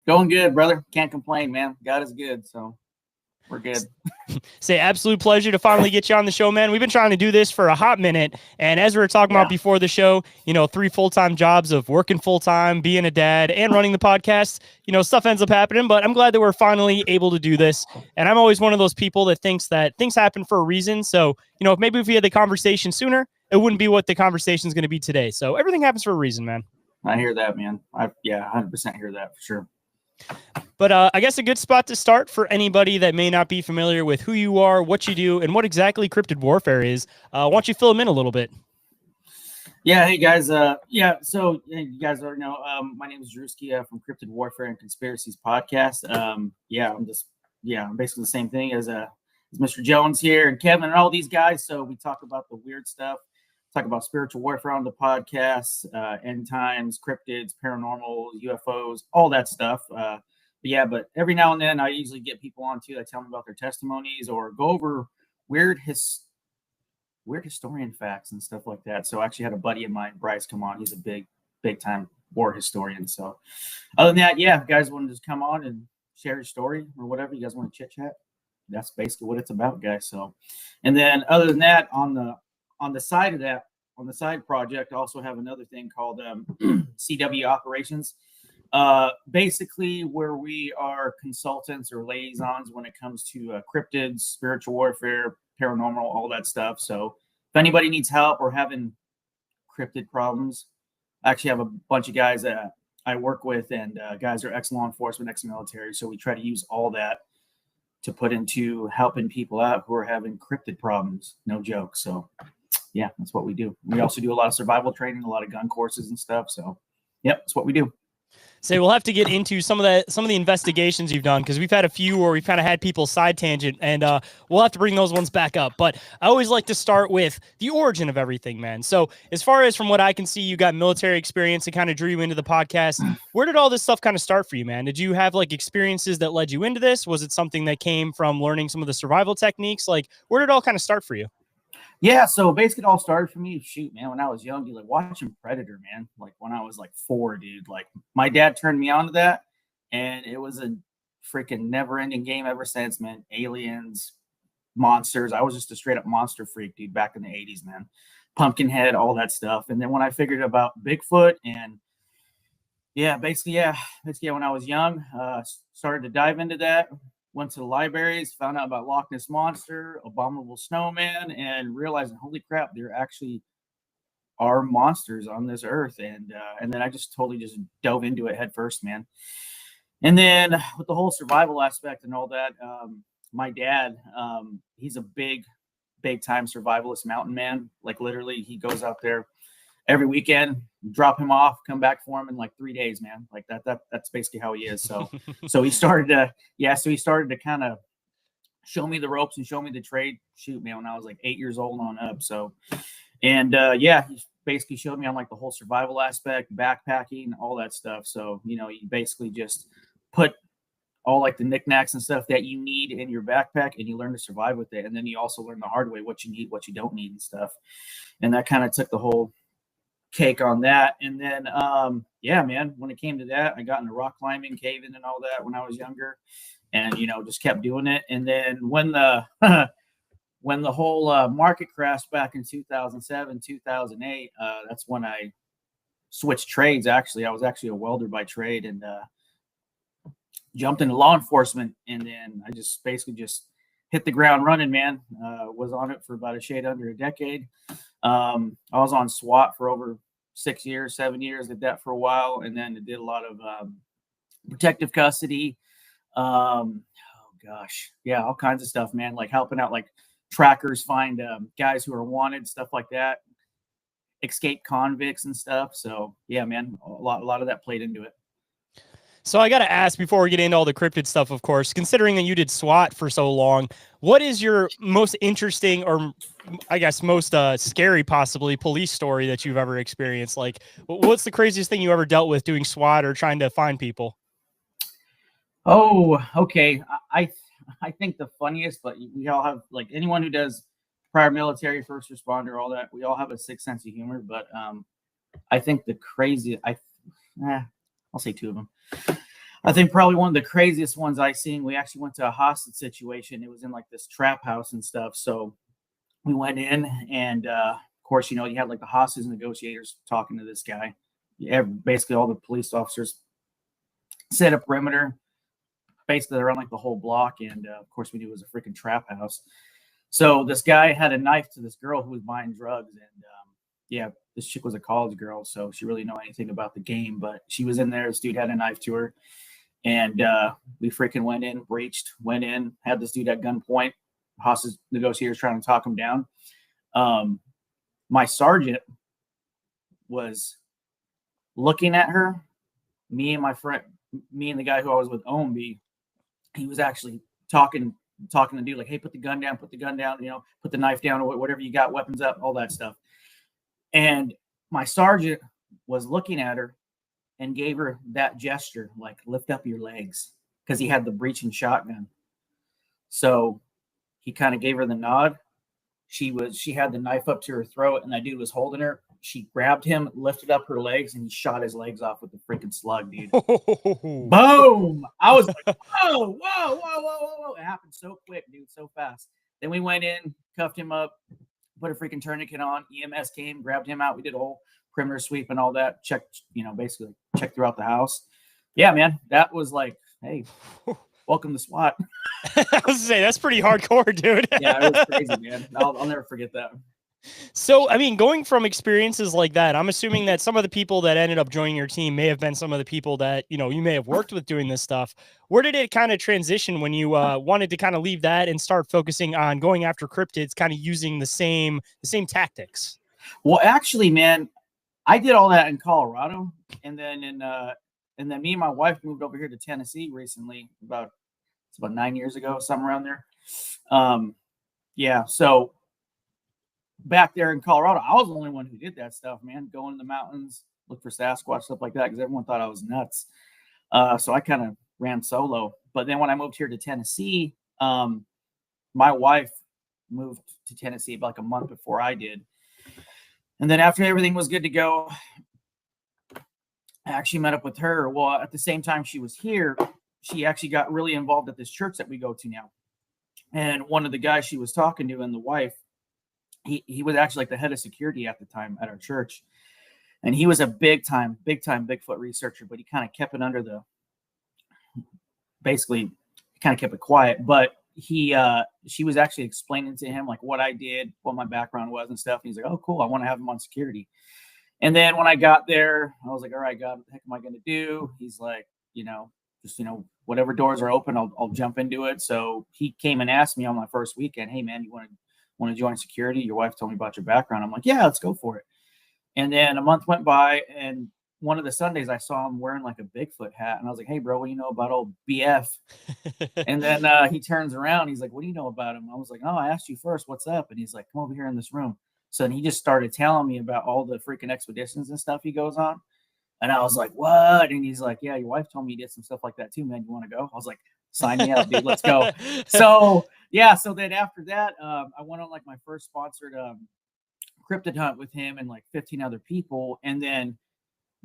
Going good, brother. Can't complain, man. God is good, so we're good. Say, absolute pleasure to finally get you on the show, man. We've been trying to do this for a hot minute, and as we were talking about before the show, 3 full-time jobs of working full-time, being a dad, and running the podcast, stuff ends up happening, but I'm glad that we're finally able to do this, and I'm always one of those people that thinks that things happen for a reason, so, maybe if we had the conversation sooner, it wouldn't be what the conversation is going to be today, so everything happens for a reason, man. I hear that, man. 100% hear that for sure. But I guess a good spot to start for anybody that may not be familiar with who you are, what you do, and what exactly Cryptid Warfare is. Why don't you fill them in a little bit? Yeah, hey guys. So you guys already know. My name is Drewski from Cryptid Warfare and Conspiracies podcast. I'm basically the same thing as Mr. Jones here and Kevin and all these guys. So we talk about the weird stuff, talk about spiritual warfare on the podcast, end times, cryptids, paranormal, UFOs, all that stuff. But every now and then I usually get people on too that tell me about their testimonies or go over weird historian facts and stuff like that. So I actually had a buddy of mine, Bryce, come on. He's a big time war historian. So other than that, if you guys want to just come on and share your story or whatever, you guys want to chit chat, that's basically what it's about, guys. So, and then other than that, on the side of that, on the side project, I also have another thing called CW Operations. Basically where we are consultants or liaisons when it comes to cryptids, spiritual warfare, paranormal, all that stuff. So if anybody needs help or having cryptid problems, I actually have a bunch of guys that I work with, and guys are ex-law enforcement, ex-military. So we try to use all that to put into helping people out who are having cryptid problems. No joke. So yeah, that's what we do. We also do a lot of survival training, a lot of gun courses and stuff. So yep, that's what we do. So we'll have to get into some of the investigations you've done, because we've had a few where we've kind of had people side tangent, and we'll have to bring those ones back up. But I always like to start with the origin of everything, man. So as far as from what I can see, you got military experience and kind of drew you into the podcast. Where did all this stuff kind of start for you, man? Did you have like experiences that led you into this? Was it something that came from learning some of the survival techniques? Like, where did it all kind of start for you? Yeah, so basically it all started for me. Shoot, man, when I was young, dude, like watching Predator, man. Like when I was like 4, dude. Like my dad turned me on to that, and it was a freaking never-ending game ever since, man. Aliens, monsters. I was just a straight-up monster freak, dude, back in the 80s, man. Pumpkinhead, all that stuff. And then when I figured about Bigfoot and basically when I was young, started to dive into that. Went to the libraries, found out about Loch Ness Monster, Abominable Snowman, and realizing, holy crap, there actually are monsters on this earth. And then I just totally just dove into it head first, man. And then with the whole survival aspect and all that, my dad, he's a big time survivalist mountain man. Like literally, he goes out there every weekend, drop him off, come back for him in like 3 days, man. Like that's basically how he is. So he started to kind of show me the ropes and show me the trade. Shoot, man, when I was like 8 years old on up. So, and he basically showed me on like the whole survival aspect, backpacking, all that stuff. So, you basically just put all like the knickknacks and stuff that you need in your backpack, and you learn to survive with it. And then you also learn the hard way, what you need, what you don't need and stuff. And that kind of took the whole cake on that. And then man, when it came to that, I got into rock climbing, caving and all that when I was younger, and just kept doing it. And then when the whole market crashed back in 2007 2008, that's when I switched trades. Actually, I was actually a welder by trade, and jumped into law enforcement, and then I just basically just hit the ground running, man. Was on it for about a shade under a decade. I was on SWAT for over 6 years, 7 years, did that for a while. And then I did a lot of protective custody. All kinds of stuff, man. Like helping out like trackers, find guys who are wanted, stuff like that. Escape convicts and stuff. So yeah, man, a lot of that played into it. So I got to ask before we get into all the cryptid stuff, of course, considering that you did SWAT for so long, what is your most interesting, or I guess most scary possibly, police story that you've ever experienced? Like, what's the craziest thing you ever dealt with doing SWAT or trying to find people? Oh, okay. I think the funniest, but we all have, like anyone who does prior military, first responder, all that, we all have a sick sense of humor. But I think the crazy, I'll say 2 of them. I think probably one of the craziest ones I seen. We actually went to a hostage situation. It was in like this trap house and stuff. So we went in, and of course, you had like the hostage negotiators talking to this guy. Yeah, basically all the police officers set a perimeter, basically around like the whole block, and of course we knew it was a freaking trap house. So this guy had a knife to this girl who was buying drugs, and yeah, this chick was a college girl, so she really didn't know anything about the game, but she was in there. This dude had a knife to her, and we freaking went in, breached, went in, had this dude at gunpoint. Hostage negotiators trying to talk him down. My sergeant was looking at her. Me and the guy who I was with, Omby, he was actually talking to dude like, hey, put the gun down, put the knife down, or whatever you got, weapons up, all that stuff. And my sergeant was looking at her and gave her that gesture, like, lift up your legs, because he had the breaching shotgun. So he kind of gave her the nod. She had the knife up to her throat, and that dude was holding her. She grabbed him, lifted up her legs, and he shot his legs off with the freaking slug, dude. Boom! I was like, whoa. It happened so quick, dude, so fast. Then we went in, cuffed him up, put a freaking tourniquet on. EMS came, grabbed him out. We did a whole perimeter sweep and all that. Checked, basically checked throughout the house. Yeah, man, that was like, hey, welcome to SWAT. I was gonna say, that's pretty hardcore, dude. Yeah, it was crazy, man. I'll never forget that. So, I mean, going from experiences like that, I'm assuming that some of the people that ended up joining your team may have been some of the people that, you may have worked with doing this stuff. Where did it kind of transition when you wanted to kind of leave that and start focusing on going after cryptids, kind of using the same tactics? Well, actually, man, I did all that in Colorado, and then me and my wife moved over here to Tennessee recently, about 9 years ago, somewhere around there. Yeah, so back there in Colorado, I was the only one who did that stuff, man. Go in the mountains, look for Sasquatch, stuff like that, because everyone thought I was nuts. So I kind of ran solo. But then when I moved here to Tennessee, my wife moved to Tennessee about like a month before I did. And then after everything was good to go, I actually met up with her. Well, at the same time she was here, she actually got really involved at this church that we go to now. And one of the guys she was talking to, and the wife, he was actually like the head of security at the time at our church. And he was a big time Bigfoot researcher, but he kind of kept it under the, basically kind of kept it quiet. But she was actually explaining to him like what I did, what my background was and stuff. And he's like, oh, cool, I want to have him on security. And then when I got there, I was like, all right, God, what the heck am I going to do? He's like, just, whatever doors are open, I'll jump into it. So he came and asked me on my first weekend, hey man, you want to join security? Your wife told me about your background. I'm like, yeah, let's go for it. And then a month went by, and one of the Sundays I saw him wearing like a Bigfoot hat. And I was like, hey bro, what do you know about old BF? And then he turns around. He's like, what do you know about him? I was like, oh, I asked you first, what's up? And he's like, come over here in this room. So then he just started telling me about all the freaking expeditions and stuff he goes on. And I was like, what? And he's like, yeah, your wife told me you did some stuff like that too, man. You want to go? I was like, sign me up, dude. Let's go. So, yeah. So then after that, I went on like my first sponsored cryptid hunt with him and like 15 other people. And then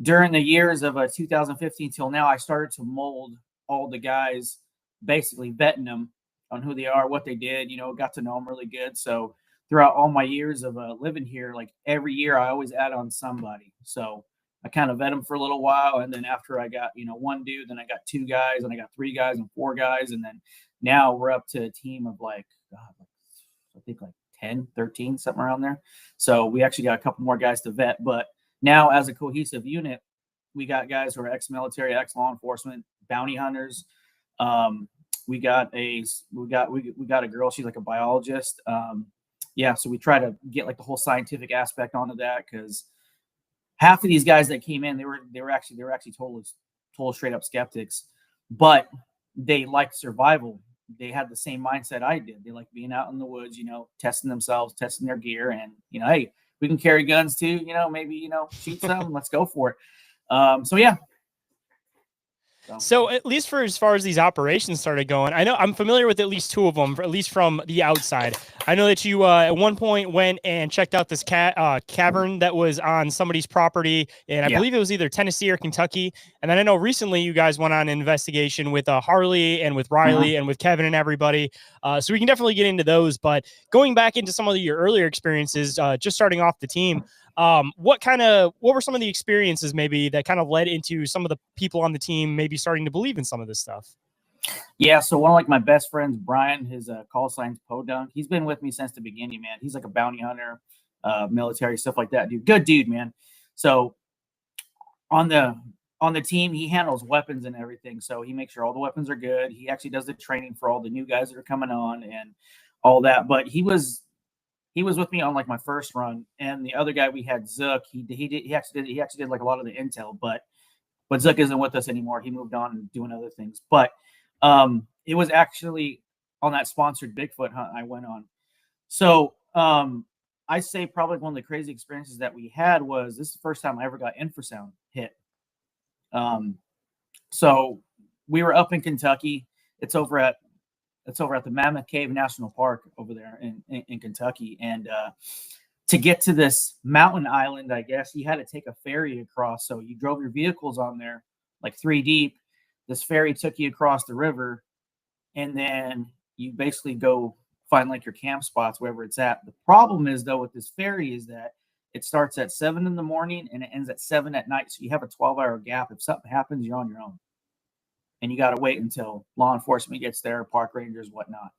during the years of 2015 till now, I started to mold all the guys, basically vetting them on who they are, what they did, got to know them really good. So throughout all my years of living here, like every year I always add on somebody. So I kind of vet them for a little while. And then after I got, one dude, then I got 2 guys, and I got 3 guys and 4 guys. And then now we're up to a team of like, I think like 10, 13, something around there. So we actually got a couple more guys to vet. But now as a cohesive unit, we got guys who are ex-military, ex-law enforcement, bounty hunters. We got a girl. She's like a biologist. Yeah. So we try to get like the whole scientific aspect onto that, because half of these guys that came in, they were actually total straight up skeptics, but they liked survival. They had the same mindset I did. They like being out in the woods, testing themselves, testing their gear, and hey, we can carry guns too. Maybe shoot some. Let's go for it. So yeah. So at least for as far as these operations started going, I know I'm familiar with at least 2 of them, at least from the outside. I know that you at one point went and checked out this cavern that was on somebody's property, and I believe it was either Tennessee or Kentucky. And then I know recently you guys went on an investigation with Harley and with Riley and with Kevin and everybody. So we can definitely get into those. But going back into some of your earlier experiences, just starting off the team, what were some of the experiences maybe that kind of led into some of the people on the team maybe starting to believe in some of this stuff? Yeah, so one of like my best friends, Brian, his call sign's Podunk. He's been with me since the beginning, man. He's like a bounty hunter, military stuff like that, dude. Good dude, man. So on the team, he handles weapons and everything. So he makes sure all the weapons are good. He actually does the training for all the new guys that are coming on and all that. But he was with me on like my first run, and the other guy we had, Zook. He actually did like a lot of the intel, but Zook isn't with us anymore. He moved on and doing other things. But it was actually on that sponsored Bigfoot hunt I went on. So I say probably one of the crazy experiences that we had was this is the first time I ever got infrasound hit. So we were up in Kentucky. It's over at the Mammoth Cave National Park over there in Kentucky. And to get to this mountain island, I guess you had to take a ferry across. So you drove your vehicles on there like 3 deep. This ferry took you across the river, and then you basically go find like your camp spots wherever it's at. The problem is though with this ferry is that it starts at 7 in the morning and it ends at 7 at night. So you have a 12-hour gap. If something happens, you're on your own, and you got to wait until law enforcement gets there, park rangers, whatnot.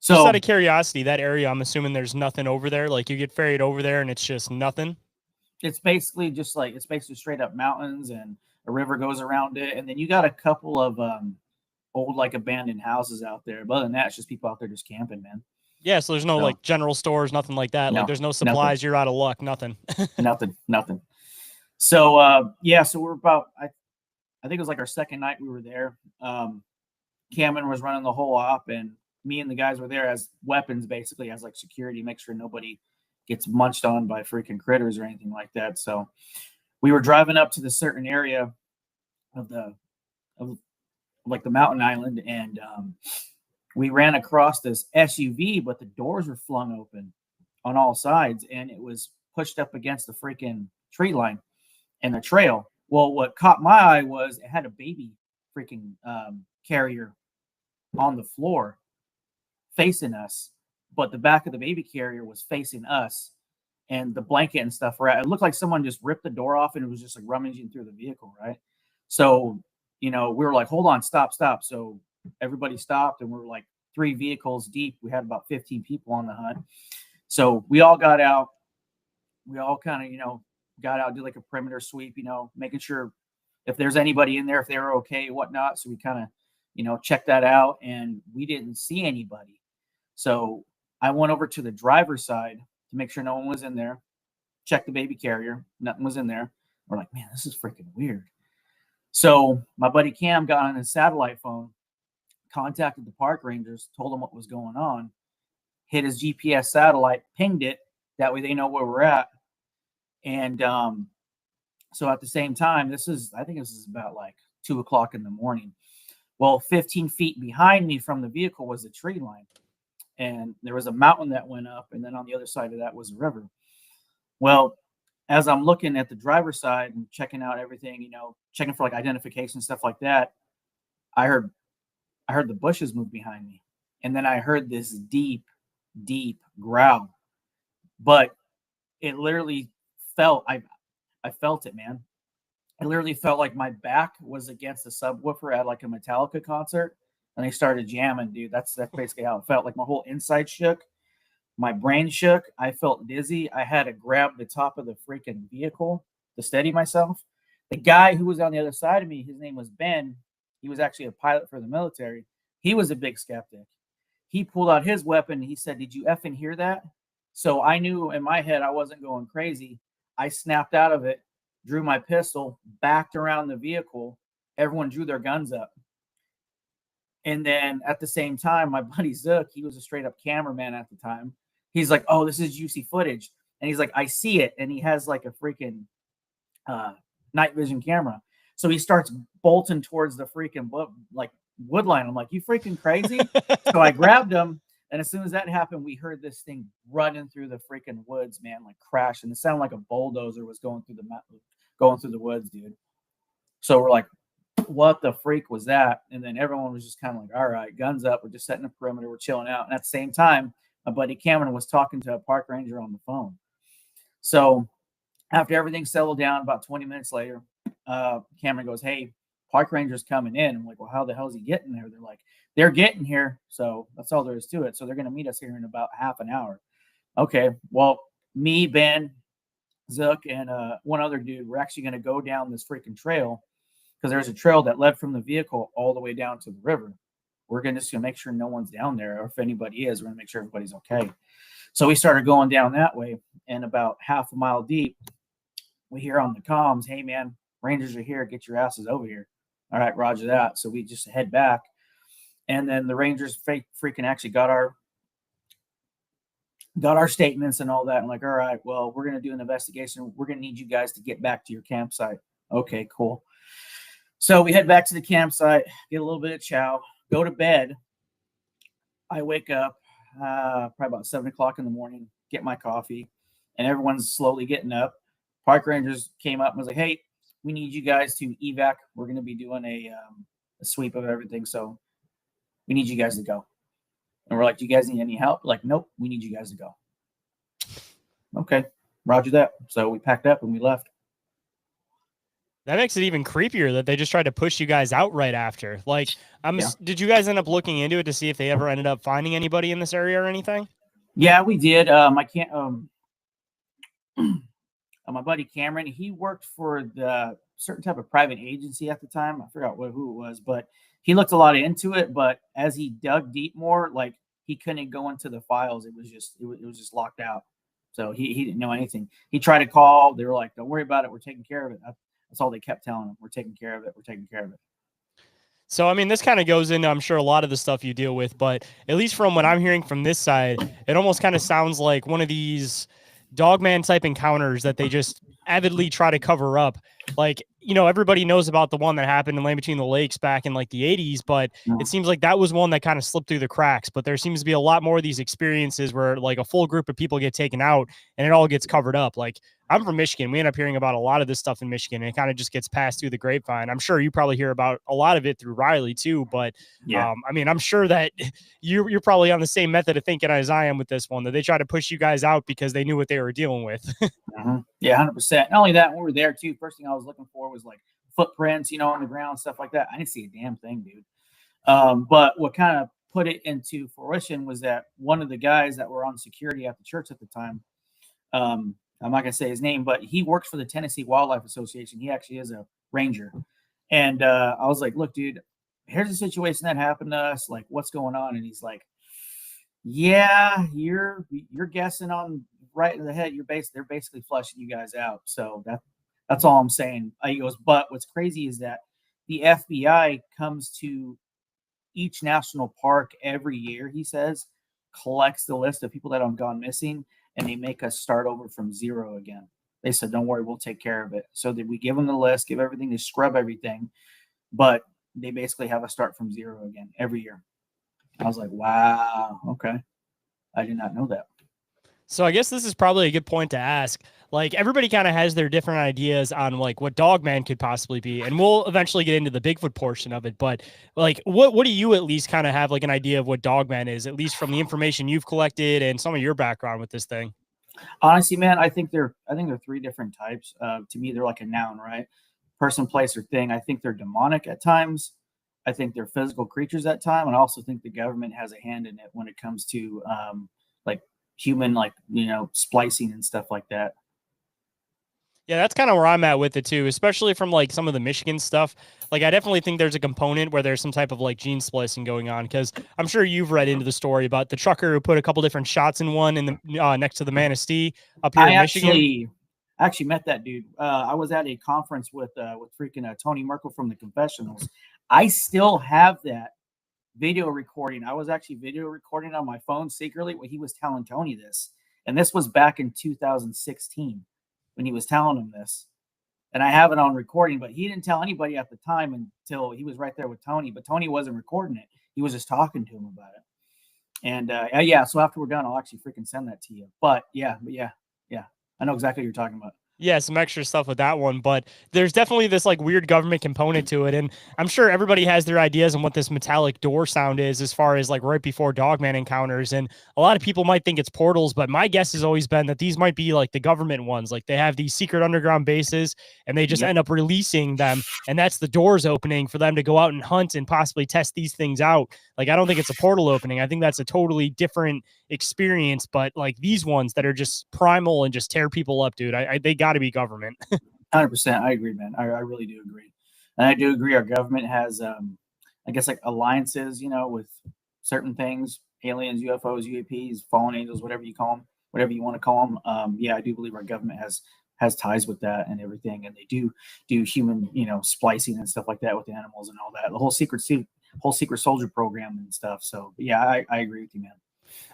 So just out of curiosity, that area, I'm assuming there's nothing over there. Like you get ferried over there and it's just nothing. It's basically straight up mountains, and a river goes around it. And then you got a couple of old like abandoned houses out there. But other than that, it's just people out there just camping, man. Yeah, so there's no like general stores, nothing like that. No, like there's no supplies, you're out of luck, nothing. nothing. So so we're about I think it was like our second night we were there. Cameron was running the whole op, and me and the guys were there as weapons, basically as like security, make sure nobody gets munched on by freaking critters or anything like that. So we were driving up to the certain area of like the mountain island, and we ran across this SUV, but the doors were flung open on all sides, and it was pushed up against the freaking tree line and the trail. Well, what caught my eye was it had a baby freaking carrier on the floor facing us, but the back of the baby carrier was facing us, and the blanket and stuff were it looked like someone just ripped the door off and it was just like rummaging through the vehicle, right? So, we were like, hold on, stop. So everybody stopped, and we were like 3 vehicles deep. We had about 15 people on the hunt. So we all got out. We all kind of, got out, did like a perimeter sweep, making sure if there's anybody in there, if they were okay, whatnot. So we kind of, checked that out, and we didn't see anybody. So I went over to the driver's side to make sure no one was in there. Checked the baby carrier. Nothing was in there. We're like, man, this is freaking weird. So my buddy Cam got on his satellite phone, contacted the park rangers, told them what was going on, hit his GPS satellite, pinged it. That way they know where we're at. And so at the same time, I think this is about like 2:00 in the morning. Well, 15 feet behind me from the vehicle was a tree line, and there was a mountain that went up, and then on the other side of that was a river. Well, as I'm looking at the driver's side and checking out everything, checking for like identification, stuff like that, I heard the bushes move behind me. And then I heard this deep, deep growl. But it literally felt, I felt it, man. It literally felt like my back was against a subwoofer at like a Metallica concert, and they started jamming, dude. That's basically how it felt. Like my whole inside shook. My brain shook. I felt dizzy. I had to grab the top of the freaking vehicle to steady myself. The guy who was on the other side of me, his name was Ben. He was actually a pilot for the military. He was a big skeptic. He pulled out his weapon. And he said, "Did you effing hear that?" So I knew in my head I wasn't going crazy. I snapped out of it, drew my pistol, backed around the vehicle. Everyone drew their guns up. And then at the same time, my buddy Zook, he was a straight up cameraman at the time. He's like, "Oh, this is juicy footage." And he's like, "I see it." And he has like a freaking night vision camera. So he starts bolting towards the freaking wood line. I'm like, "You freaking crazy?" So I grabbed him And as soon as that happened, we heard this thing running through the freaking woods, man, like crash. And it sounded like a bulldozer was going through the woods, dude. So we're like, what the freak was that? And then everyone was just kind of like, all right, guns up. We're just setting a perimeter. We're chilling out. And at the same time, my buddy Cameron was talking to a park ranger on the phone. So after everything settled down, about 20 minutes later, Cameron goes, hey, park ranger's coming in. I'm like, well, how the hell is he getting there? They're like, they're getting here. So that's all there is to it. So they're going to meet us here in about half an hour. Okay. Well, me, Ben, Zook, and one other dude, we're actually going to go down this freaking trail because there's a trail that led from the vehicle all the way down to the river. We're going to just make sure no one's down there, or if anybody is, we're going to make sure everybody's okay. So we started going down that way, and about half a mile deep, we hear on the comms, hey, man, Rangers are here. Get your asses over here. All right, roger that. So we just head back, and then the Rangers freaking actually got our statements and all that. And like, all right, well, we're going to do an investigation. We're going to need you guys to get back to your campsite. Okay, cool. So we head back to the campsite, get a little bit of chow, go to bed. I wake up probably about 7 o'clock in the morning, get my coffee, and everyone's slowly getting up. Park rangers came up and was like, hey, we need you guys to evac. We're going to be doing a sweep of everything. So we need you guys to go. And we're like, do you guys need any help? Like, nope, we need you guys to go. Okay, roger that. So we packed up and we left. That makes it even creepier that they just tried to push you guys out right after. Like, did you guys end up looking into it to see if they ever ended up finding anybody in this area or anything? Yeah, we did. My buddy Cameron, he worked for the certain type of private agency at the time. I forgot who it was, but he looked a lot into it. But as he dug deep more, like he couldn't go into the files. It was just locked out. So he didn't know anything. He tried to call. They were like, don't worry about it. We're taking care of it. That's all they kept telling him. We're taking care of it. We're taking care of it. So, I mean, this kind of goes into, I'm sure, a lot of the stuff you deal with, but at least from what I'm hearing from this side, it almost kind of sounds like one of these dogman type encounters that they just avidly try to cover up. Like, everybody knows about the one that happened in Land Between the Lakes back in like the 80s, but it seems like that was one that kind of slipped through the cracks. But there seems to be a lot more of these experiences where like a full group of people get taken out and it all gets covered up. Like, I'm from Michigan. We end up hearing about a lot of this stuff in Michigan, and it kind of just gets passed through the grapevine. I'm sure you probably hear about a lot of it through Riley too, but yeah. I mean, I'm sure that you're probably on the same method of thinking as I am with this one, that they try to push you guys out because they knew what they were dealing with. Yeah, 100%. Not only that, when we were there too, first thing I was looking for was like footprints, on the ground, stuff like that. I didn't see a damn thing, dude. But what kind of put it into fruition was that one of the guys that were on security at the church at the time, I'm not going to say his name, but he works for the Tennessee Wildlife Association. He actually is a ranger. And I was like, look, dude, here's a situation that happened to us. Like, what's going on? And he's like, yeah, you're guessing on right in the head. They're basically flushing you guys out. So that's all I'm saying. He goes, but what's crazy is that the FBI comes to each national park every year, he says, collects the list of people that have gone missing, and they make us start over from zero again. They said, don't worry, we'll take care of it. So that we give them the list, give everything, they scrub everything, but they basically have us start from zero again every year. I was like, wow, okay. I did not know that. So I guess this is probably a good point to ask. Like, everybody kind of has their different ideas on like what Dogman could possibly be, and we'll eventually get into the Bigfoot portion of it. But like, what do you at least kind of have like an idea of what Dogman is, at least from the information you've collected and some of your background with this thing? Honestly, man, I think there are three different types. To me, they're like a noun, right? Person, place, or thing. I think they're demonic at times. I think they're physical creatures at times, and I also think the government has a hand in it when it comes to like human, like splicing and stuff like that. Yeah, that's kind of where I'm at with it too, especially from like some of the Michigan stuff. Like, I definitely think there's a component where there's some type of like gene splicing going on, because I'm sure you've read into the story about the trucker who put a couple different shots in one in the next to the Manistee up here in Michigan. I actually met that dude. I was at a conference with freaking Tony Merkel from the Confessionals. I still have that video recording. I was actually video recording on my phone secretly when he was telling Tony this, and this was back in 2016. When he was telling him this, and I have it on recording, but he didn't tell anybody at the time until he was right there with Tony, but Tony wasn't recording it. He was just talking to him about it. And yeah, so after we're done, I'll actually freaking send that to you. But yeah, I know exactly what you're talking about. Yeah, some extra stuff with that one, but there's definitely this like weird government component to it. And I'm sure everybody has their ideas on what this metallic door sound is as far as like right before Dogman encounters. And a lot of people might think it's portals, but my guess has always been that these might be like the government ones. Like they have these secret underground bases and they just end up releasing them. And that's the doors opening for them to go out and hunt and possibly test these things out. Like, I don't think it's a portal opening. I think that's a totally different experience, but like these ones that are just primal and just tear people up, dude, they got to be government. 100%. I agree, man. I really do agree. And I do agree our government has, I guess, like alliances, you know, with certain things, aliens, UFOs, UAPs, fallen angels, whatever you call them, whatever you want to call them. Yeah, I do believe our government has ties with that and everything. And they do human, you know, splicing and stuff like that with animals and all that. The whole secret soldier program and stuff. So yeah, I agree with you, man.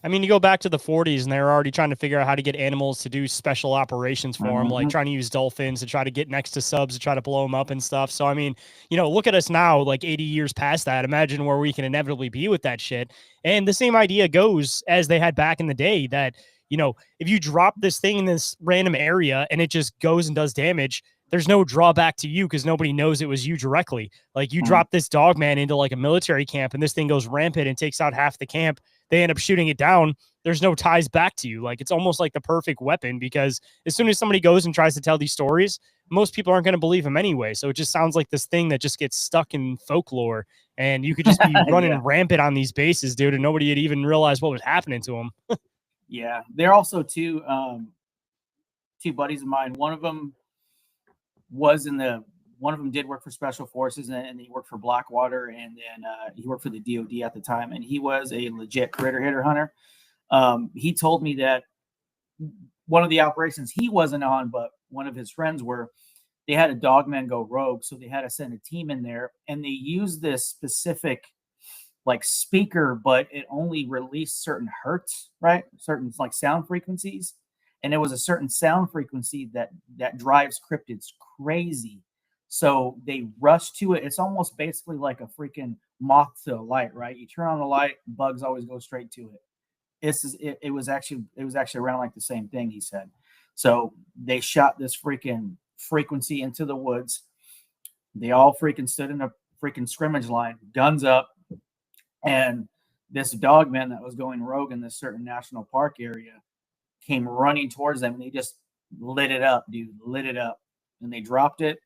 I mean, you go back to the 40s and they were already trying to figure out how to get animals to do special operations for them, like trying to use dolphins to try to get next to subs to try to blow them up and stuff. So, I mean, you know, look at us now, like 80 years past that. Imagine where we can inevitably be with that shit. And the same idea goes as they had back in the day that, you know, if you drop this thing in this random area and it just goes and does damage, there's no drawback to you because nobody knows it was you directly. Like you drop this dogman into like a military camp and this thing goes rampant and takes out half the camp. They end up shooting it down. There's no ties back to you. Like it's almost like the perfect weapon because as soon as somebody goes and tries to tell these stories, most people aren't going to believe them anyway. So it just sounds like this thing that just gets stuck in folklore and you could just be running rampant on these bases, dude, and nobody had even realized what was happening to them. Yeah. They're also two buddies of mine. One of them did work for special forces and he worked for Blackwater and then he worked for the DOD at the time. And he was a legit critter hitter hunter. He told me that one of the operations he wasn't on, but one of his friends were, they had a dogman go rogue. So they had to send a team in there and they used this specific like speaker, but it only released certain hertz, right? Certain like sound frequencies. And it was a certain sound frequency that drives cryptids crazy. So they rush to it. It's almost basically like a freaking moth to a light, right? You turn on the light, bugs always go straight to it. It was actually around like the same thing, he said. So they shot this freaking frequency into the woods. They all freaking stood in a freaking scrimmage line, guns up, and this dogman that was going rogue in this certain national park area came running towards them and they just lit it up, dude. Lit it up. And they dropped it,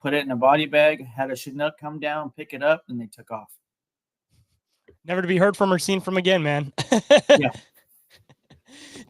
put it in a body bag, had a Chinook come down, pick it up, and they took off. Never to be heard from or seen from again, man. Yeah.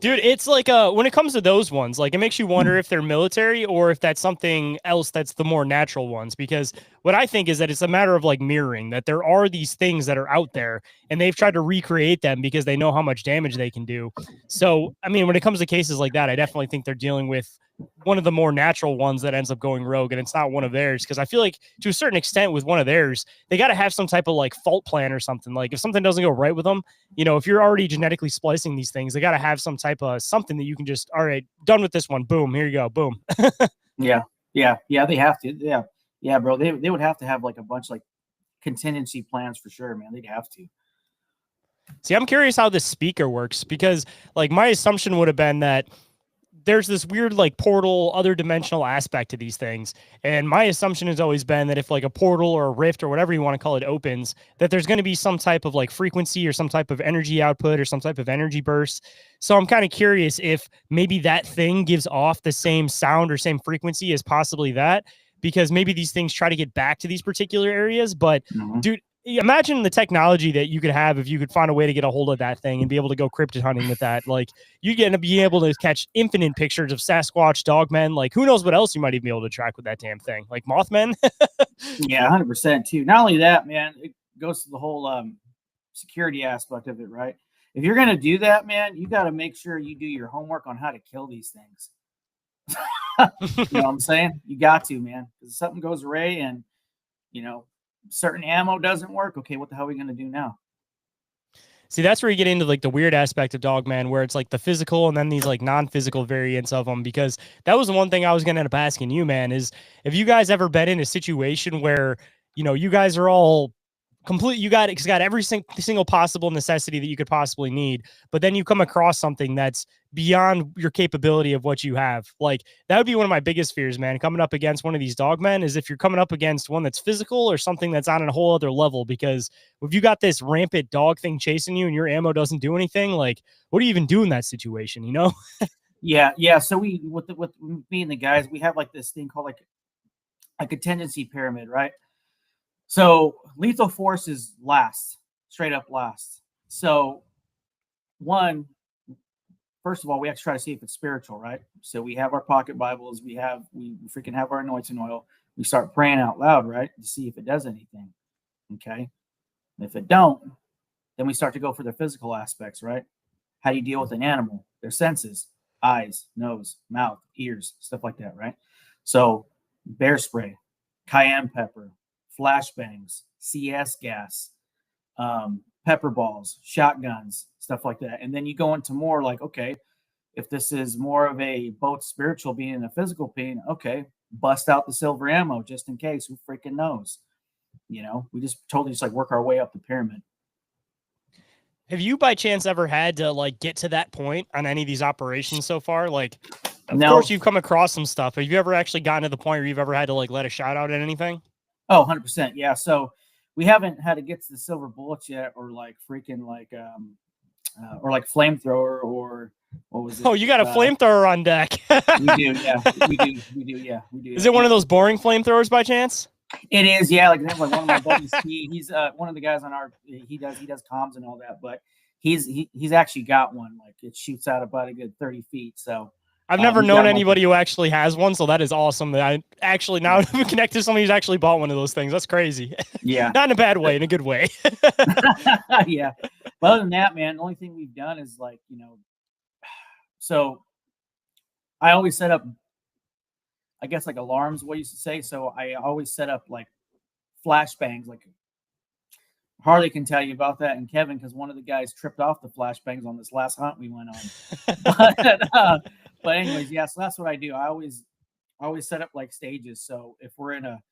Dude, it's like when it comes to those ones, like it makes you wonder if they're military or if that's something else that's the more natural ones. Because what I think is that it's a matter of like mirroring, that there are these things that are out there and they've tried to recreate them because they know how much damage they can do. So, I mean, when it comes to cases like that, I definitely think they're dealing with one of the more natural ones that ends up going rogue, and it's not one of theirs. Because I feel like to a certain extent with one of theirs, they got to have some type of like fault plan or something. Like if something doesn't go right with them, you know, if you're already genetically splicing these things, they got to have some type of something that you can just, all right, done with this one. Boom. Here you go. Boom. Yeah. They have to. Yeah, bro. They would have to have like a bunch like contingency plans for sure, man. They'd have to. See, I'm curious how this speaker works because like my assumption would have been that there's this weird like portal, other dimensional aspect to these things. And my assumption has always been that if like a portal or a rift or whatever you want to call it opens, that there's going to be some type of like frequency or some type of energy output or some type of energy burst. So I'm kind of curious if maybe that thing gives off the same sound or same frequency as possibly that, because maybe these things try to get back to these particular areas. But dude, imagine the technology that you could have if you could find a way to get a hold of that thing and be able to go cryptid hunting with that. Like you're going to be able to catch infinite pictures of Sasquatch, dogmen. Like who knows what else you might even be able to track with that damn thing, like Mothmen. Yeah, 100% too. Not only that, man, it goes to the whole security aspect of it, right? If you're going to do that, man, you got to make sure you do your homework on how to kill these things. You know what I'm saying? You got to, man. Because if something goes awry and, you know, certain ammo doesn't work, okay, what the hell are we going to do now? See, that's where you get into like the weird aspect of Dogman, where it's like the physical and then these like non-physical variants of them. Because that was the one thing I was going to end up asking you, man, is if you guys ever been in a situation where, you know, you guys are all it's got every single possible necessity that you could possibly need, but then you come across something that's beyond your capability of what you have. Like, that would be one of my biggest fears, man, coming up against one of these dogmen, is if you're coming up against one that's physical or something that's on a whole other level. Because if you got this rampant dog thing chasing you and your ammo doesn't do anything, like, what do you even do in that situation, you know? Yeah. So we with me and the guys, we have like this thing called like a contingency pyramid, right? So lethal force is last, straight up last. So first of all, we have to try to see if it's spiritual, right? So we have our pocket Bibles, we freaking have our anointing oil. We start praying out loud, right, to see if it does anything. Okay. And if it don't, then we start to go for the physical aspects, right? How do you deal with an animal? Their senses, eyes, nose, mouth, ears, stuff like that, right? So bear spray, cayenne pepper, flashbangs, CS gas, pepper balls, shotguns, stuff like that. And then you go into more like, okay, if this is more of a both spiritual being and a physical being, okay, bust out the silver ammo just in case. Who freaking knows? You know, we just totally just like work our way up the pyramid. Have you by chance ever had to like get to that point on any of these operations so far? Like, of course you've come across some stuff. Have you ever actually gotten to the point where you've ever had to like let a shot out at anything? Oh, 100%. Yeah. So we haven't had to get to the silver bullets yet, or like freaking like, or like flamethrower, or what was it? Oh, you got a flamethrower on deck. We do. Yeah. We do. Yeah. We do. Is it one of those boring flamethrowers by chance? It is, yeah. Like one of my buddies, he's one of the guys on our. He does comms and all that, but he's actually got one. Like, it shoots out about a good 30 feet. So I've never known anybody who actually has one, so that is awesome. That I actually now connect to somebody who's actually bought one of those things. That's crazy. Yeah, not in a bad way, in a good way. Yeah. But other than that, man, the only thing we've done is like, you know, so I always set up, I guess, like alarms, what you used to say. So I always set up like flashbangs. Like, Harley can tell you about that, and Kevin, because one of the guys tripped off the flashbangs on this last hunt we went on. But anyways, yeah. So that's what I do. I always set up like stages. So if we're in a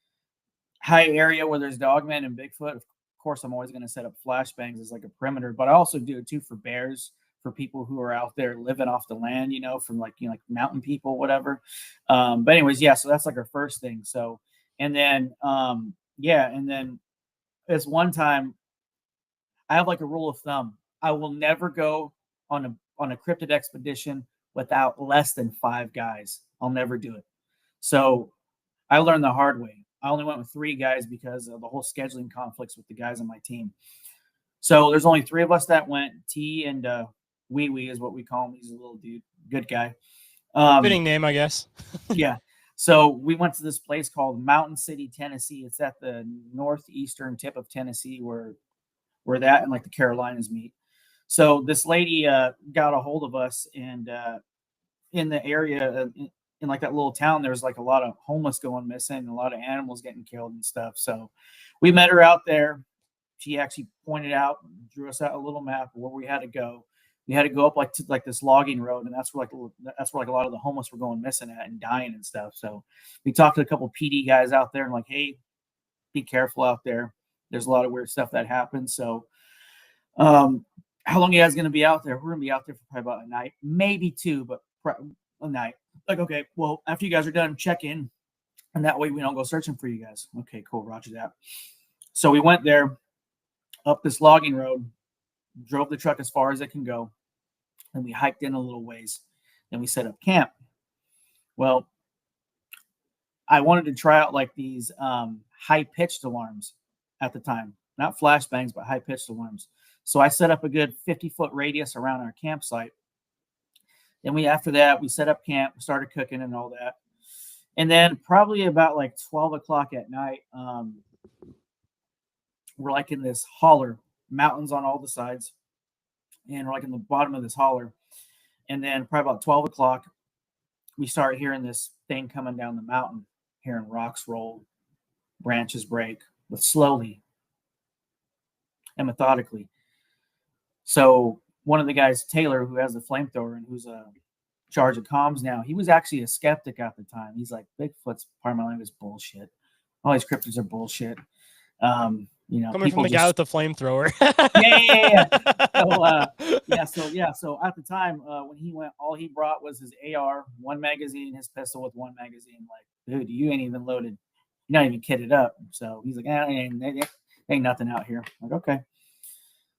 high area where there's dogmen and Bigfoot, of course, I'm always going to set up flashbangs as like a perimeter. But I also do it too for bears, for people who are out there living off the land, you know, from like, you know, like mountain people, whatever. But anyways, yeah. So that's like our first thing. So, and then, yeah, and then this one time, I have like a rule of thumb: I will never go on a cryptid expedition without less than 5 guys. I'll never do it. So I learned the hard way. I only went with 3 guys because of the whole scheduling conflicts with the guys on my team. So there's only 3 of us that went. T and Wee Wee is what we call him. He's a little dude, good guy. Fitting name, I guess. Yeah. So we went to this place called Mountain City, Tennessee. It's at the northeastern tip of Tennessee, where that and like the Carolinas meet. So this lady got a hold of us, and in the area, in like that little town, there's like a lot of homeless going missing, a lot of animals getting killed and stuff. So we met her out there. She actually pointed out, drew us out a little map of where we had to go. We had to go up like this logging road, and that's where like a lot of the homeless were going missing at and dying and stuff. So we talked to a couple PD guys out there and like, hey, be careful out there. There's a lot of weird stuff that happens. So, how long are you guys going to be out there? We're going to be out there for probably about a night, maybe 2, but a night. Like, okay, well, after you guys are done, check in, and that way we don't go searching for you guys. Okay, cool. Roger that. So we went there up this logging road, drove the truck as far as it can go, and we hiked in a little ways. Then we set up camp. Well, I wanted to try out like these high-pitched alarms at the time. Not flashbangs, but high-pitched alarms. So I set up a good 50-foot radius around our campsite. Then after that, we set up camp, started cooking and all that. And then probably about like 12 o'clock at night, we're like in this holler, mountains on all the sides. And we're like in the bottom of this holler. And then probably about 12 o'clock, we start hearing this thing coming down the mountain, hearing rocks roll, branches break, but slowly and methodically. So one of the guys, Taylor, who has the flamethrower and who's in charge of comms now, he was actually a skeptic at the time. He's like, Bigfoot's, part of my language, bullshit. All these cryptids are bullshit. You know, Coming from people the guy with the flamethrower. So at the time, when he went, all he brought was his AR, one magazine, his pistol with one magazine. Like, dude, you ain't even loaded. You're not even kitted up. So he's like, ain't nothing out here. I'm like, okay.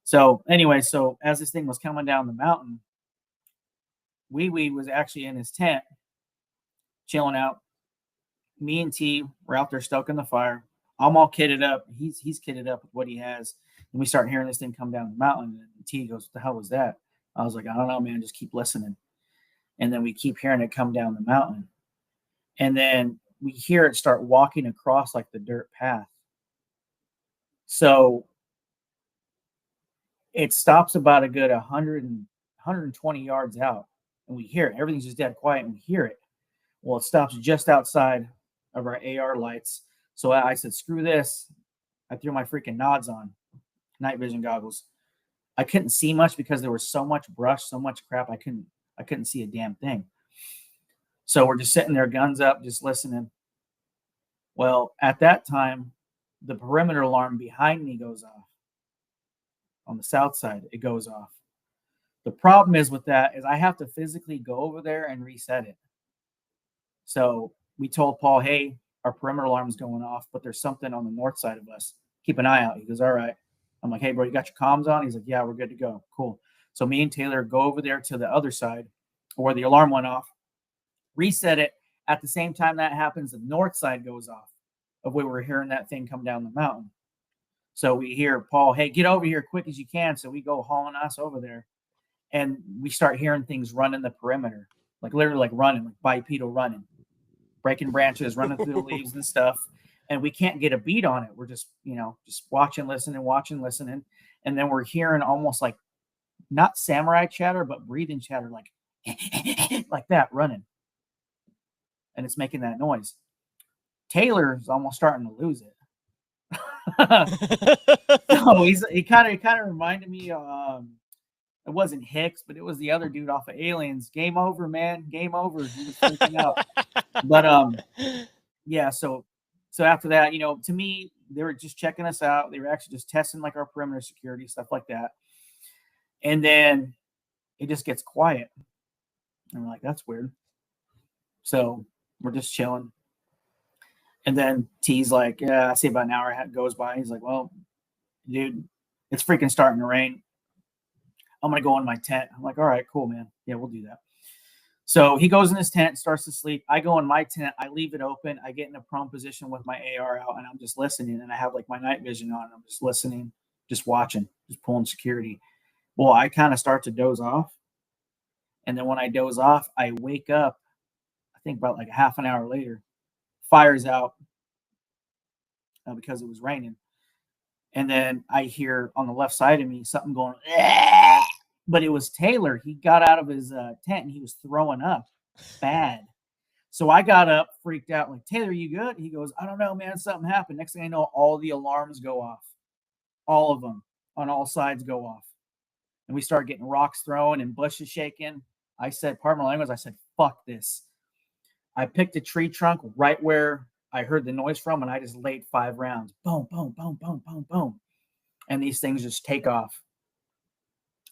So anyway, so as this thing was coming down the mountain, Wee Wee was actually in his tent, chilling out. Me and T were out there stoking the fire. I'm all kitted up. He's kitted up with what he has. And we start hearing this thing come down the mountain. And T goes, "What the hell was that?" I was like, "I don't know, man. Just keep listening." And then we keep hearing it come down the mountain. And then we hear it start walking across like the dirt path. So it stops about a good 120 yards out. And we hear it. Everything's just dead quiet and we hear it. Well, it stops just outside of our AR lights. So I said, screw this. I threw my freaking nods on, night vision goggles. I couldn't see much because there was so much brush, so much crap. I couldn't see a damn thing. So we're just sitting there, guns up, just listening. Well, at that time, the perimeter alarm behind me goes off. On the south side, it goes off. The problem is with that is I have to physically go over there and reset it. So we told Paul, hey, our perimeter alarm is going off, but there's something on the north side of us. Keep an eye out. He goes, all right. I'm like, hey, bro, you got your comms on? He's like, yeah, we're good to go. Cool. So me and Taylor go over there to the other side where the alarm went off, reset it. At the same time that happens, the north side goes off of where we're hearing that thing come down the mountain. So we hear Paul, hey, get over here quick as you can. So we go hauling ass over there. And we start hearing things running the perimeter, like literally like running, like bipedal running, breaking branches, running through the leaves and stuff. And we can't get a beat on it. We're just, just watching, listening. And then we're hearing almost like not samurai chatter, but breathing chatter, like, like that running. And it's making that noise. Taylor's almost starting to lose it. No, he kind of reminded me it wasn't Hicks, but it was the other dude off of Aliens. Game over, man. Game over. He was freaking out. But yeah, so after that, to me, they were just checking us out. They were actually just testing like our perimeter security, stuff like that. And then it just gets quiet. And we're like, that's weird. So we're just chilling. And then T's like, yeah, I see about an hour goes by. He's like, well, dude, it's freaking starting to rain. I'm going to go in my tent. I'm like, all right, cool, man. Yeah, we'll do that. So he goes in his tent, starts to sleep. I go in my tent. I leave it open. I get in a prone position with my AR out, and I'm just listening. And I have like my night vision on. I'm just listening, just watching, just pulling security. Well, I kind of start to doze off. And then when I doze off, I wake up, I think about like a half an hour later. Fire's out because it was raining. And then I hear on the left side of me something going, but it was Taylor. He got out of his tent and he was throwing up bad. So I got up, freaked out, like, Taylor, you good? He goes, I don't know, man. Something happened. Next thing I know, all the alarms go off. All of them on all sides go off. And we start getting rocks thrown and bushes shaking. I said, pardon my language, I said, fuck this. I picked a tree trunk right where I heard the noise from, and I just laid 5 rounds. Boom, boom, boom, boom, boom, boom. And these things just take off.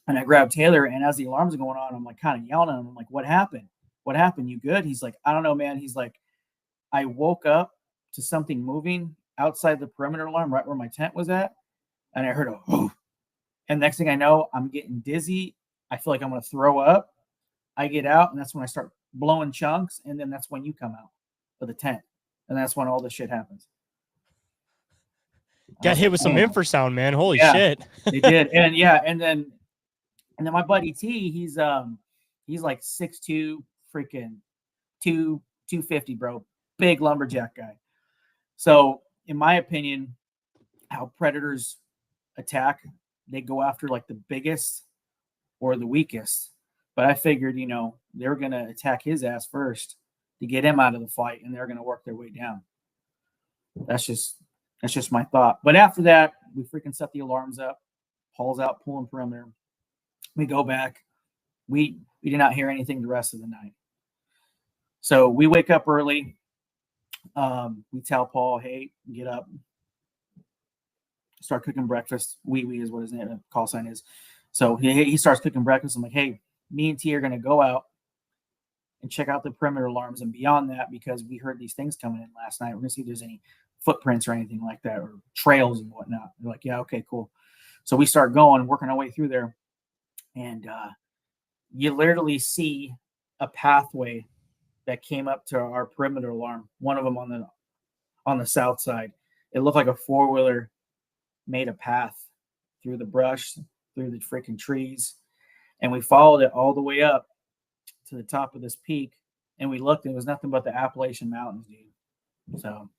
And I grabbed Taylor, and as the alarms are going on, I'm like kind of yelling at him. I'm like, what happened? What happened? You good? He's like, I don't know, man. He's like, I woke up to something moving outside the perimeter alarm right where my tent was at. And I heard a whoo. And next thing I know, I'm getting dizzy. I feel like I'm going to throw up. I get out, and that's when I start blowing chunks. And then that's when you come out of the tent. And that's when all this shit happens. Got hit with some infrasound, man. Holy shit. They did. And yeah, and then my buddy T, he's like 6'2", freaking 250, bro. Big lumberjack guy. So in my opinion, how predators attack, they go after like the biggest or the weakest. But I figured, they were gonna attack his ass first to get him out of the fight, and they're gonna work their way down. That's just my thought. But after that, we freaking set the alarms up. Paul's out pulling perimeter. We go back. We did not hear anything the rest of the night. So we wake up early. We tell Paul, hey, get up. Start cooking breakfast. Wee is what his name call sign is. So he starts cooking breakfast. I'm like, hey, me and T are gonna go out and check out the perimeter alarms and beyond that, because we heard these things coming in last night. We're gonna see if there's any footprints or anything like that, or trails and whatnot. They're like, yeah, okay, cool. So we start going, working our way through there, and you literally see a pathway that came up to our perimeter alarm. One of them on the south side. It looked like a 4-wheeler made a path through the brush, through the freaking trees, and we followed it all the way up to the top of this peak, and we looked, and it was nothing but the Appalachian Mountains, dude. So,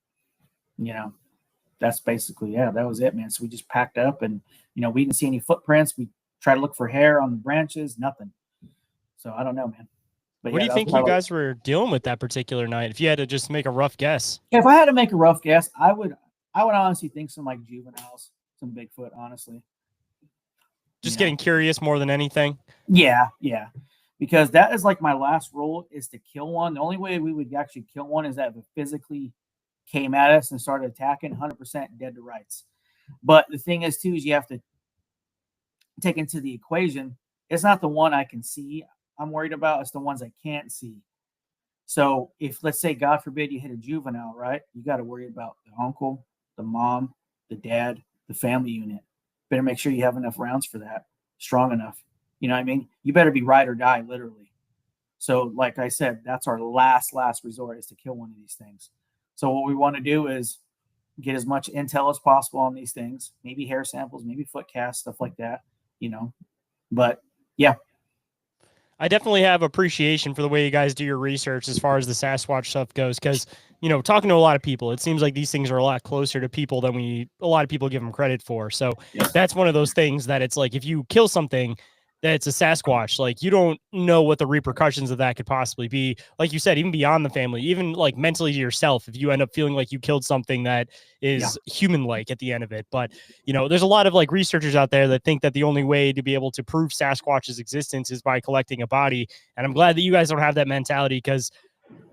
that's basically, that was it, man. So we just packed up, and we didn't see any footprints. We tried to look for hair on the branches, nothing. So I don't know, man. But what do you think you guys were dealing with that particular night? If you had to just make a rough guess. If I had to make a rough guess, I would honestly think some like juveniles, some Bigfoot, honestly. Just getting curious more than anything. Yeah. Because that is like my last rule, is to kill one. The only way we would actually kill one is that if it physically came at us and started attacking, 100% dead to rights. But the thing is, too, is you have to take into the equation, it's not the one I can see I'm worried about, it's the ones I can't see. So if, let's say, God forbid, you hit a juvenile, right? You got to worry about the uncle, the mom, the dad, the family unit. Better make sure you have enough rounds for that, strong enough. You know what I mean? You better be ride or die, literally. So like I said, that's our last resort, is to kill one of these things. So what we want to do is get as much intel as possible on these things, maybe hair samples, maybe foot casts, stuff like that, But yeah. I definitely have appreciation for the way you guys do your research as far as the Sasquatch stuff goes, because, talking to a lot of people, it seems like these things are a lot closer to people than a lot of people give them credit for. So that's one of those things that it's like, if you kill something that's a Sasquatch, like, you don't know what the repercussions of that could possibly be. Like you said, even beyond the family, even like mentally to yourself, if you end up feeling like you killed something that is human-like at the end of it. But, there's a lot of like researchers out there that think that the only way to be able to prove Sasquatch's existence is by collecting a body. And I'm glad that you guys don't have that mentality, because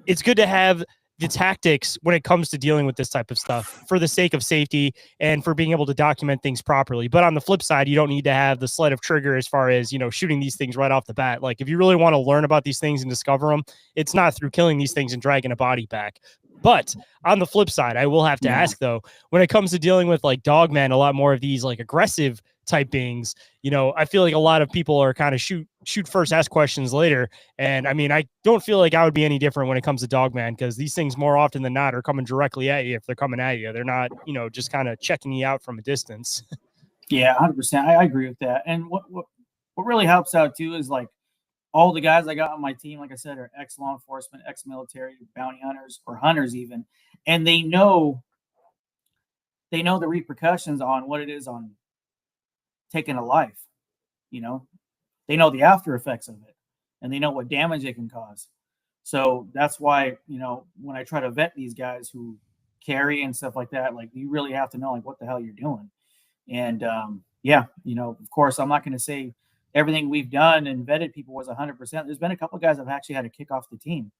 it's good to have the tactics when it comes to dealing with this type of stuff for the sake of safety and for being able to document things properly. But on the flip side, you don't need to have the sled of trigger as far as, shooting these things right off the bat. Like, if you really want to learn about these things and discover them, it's not through killing these things and dragging a body back. But on the flip side, I will have to ask, though, when it comes to dealing with like dogmen, a lot more of these like aggressive type beings, I feel like a lot of people are kind of shoot first, ask questions later. And I mean, I don't feel like I would be any different when it comes to dogman, because these things more often than not are coming directly at you. If they're coming at you, they're not, just kind of checking you out from a distance. Yeah, 100%. I agree with that. And what really helps out too is like all the guys I got on my team, like I said, are ex-law enforcement, ex-military, bounty hunters, or hunters even. And they know the repercussions on what it is on taking a life. They know the after effects of it, and they know what damage it can cause. So that's why, when I try to vet these guys who carry and stuff like that, like, you really have to know like what the hell you're doing. And of course, I'm not going to say everything we've done and vetted people was 100%. There's been a couple of guys I've actually had to kick off the team,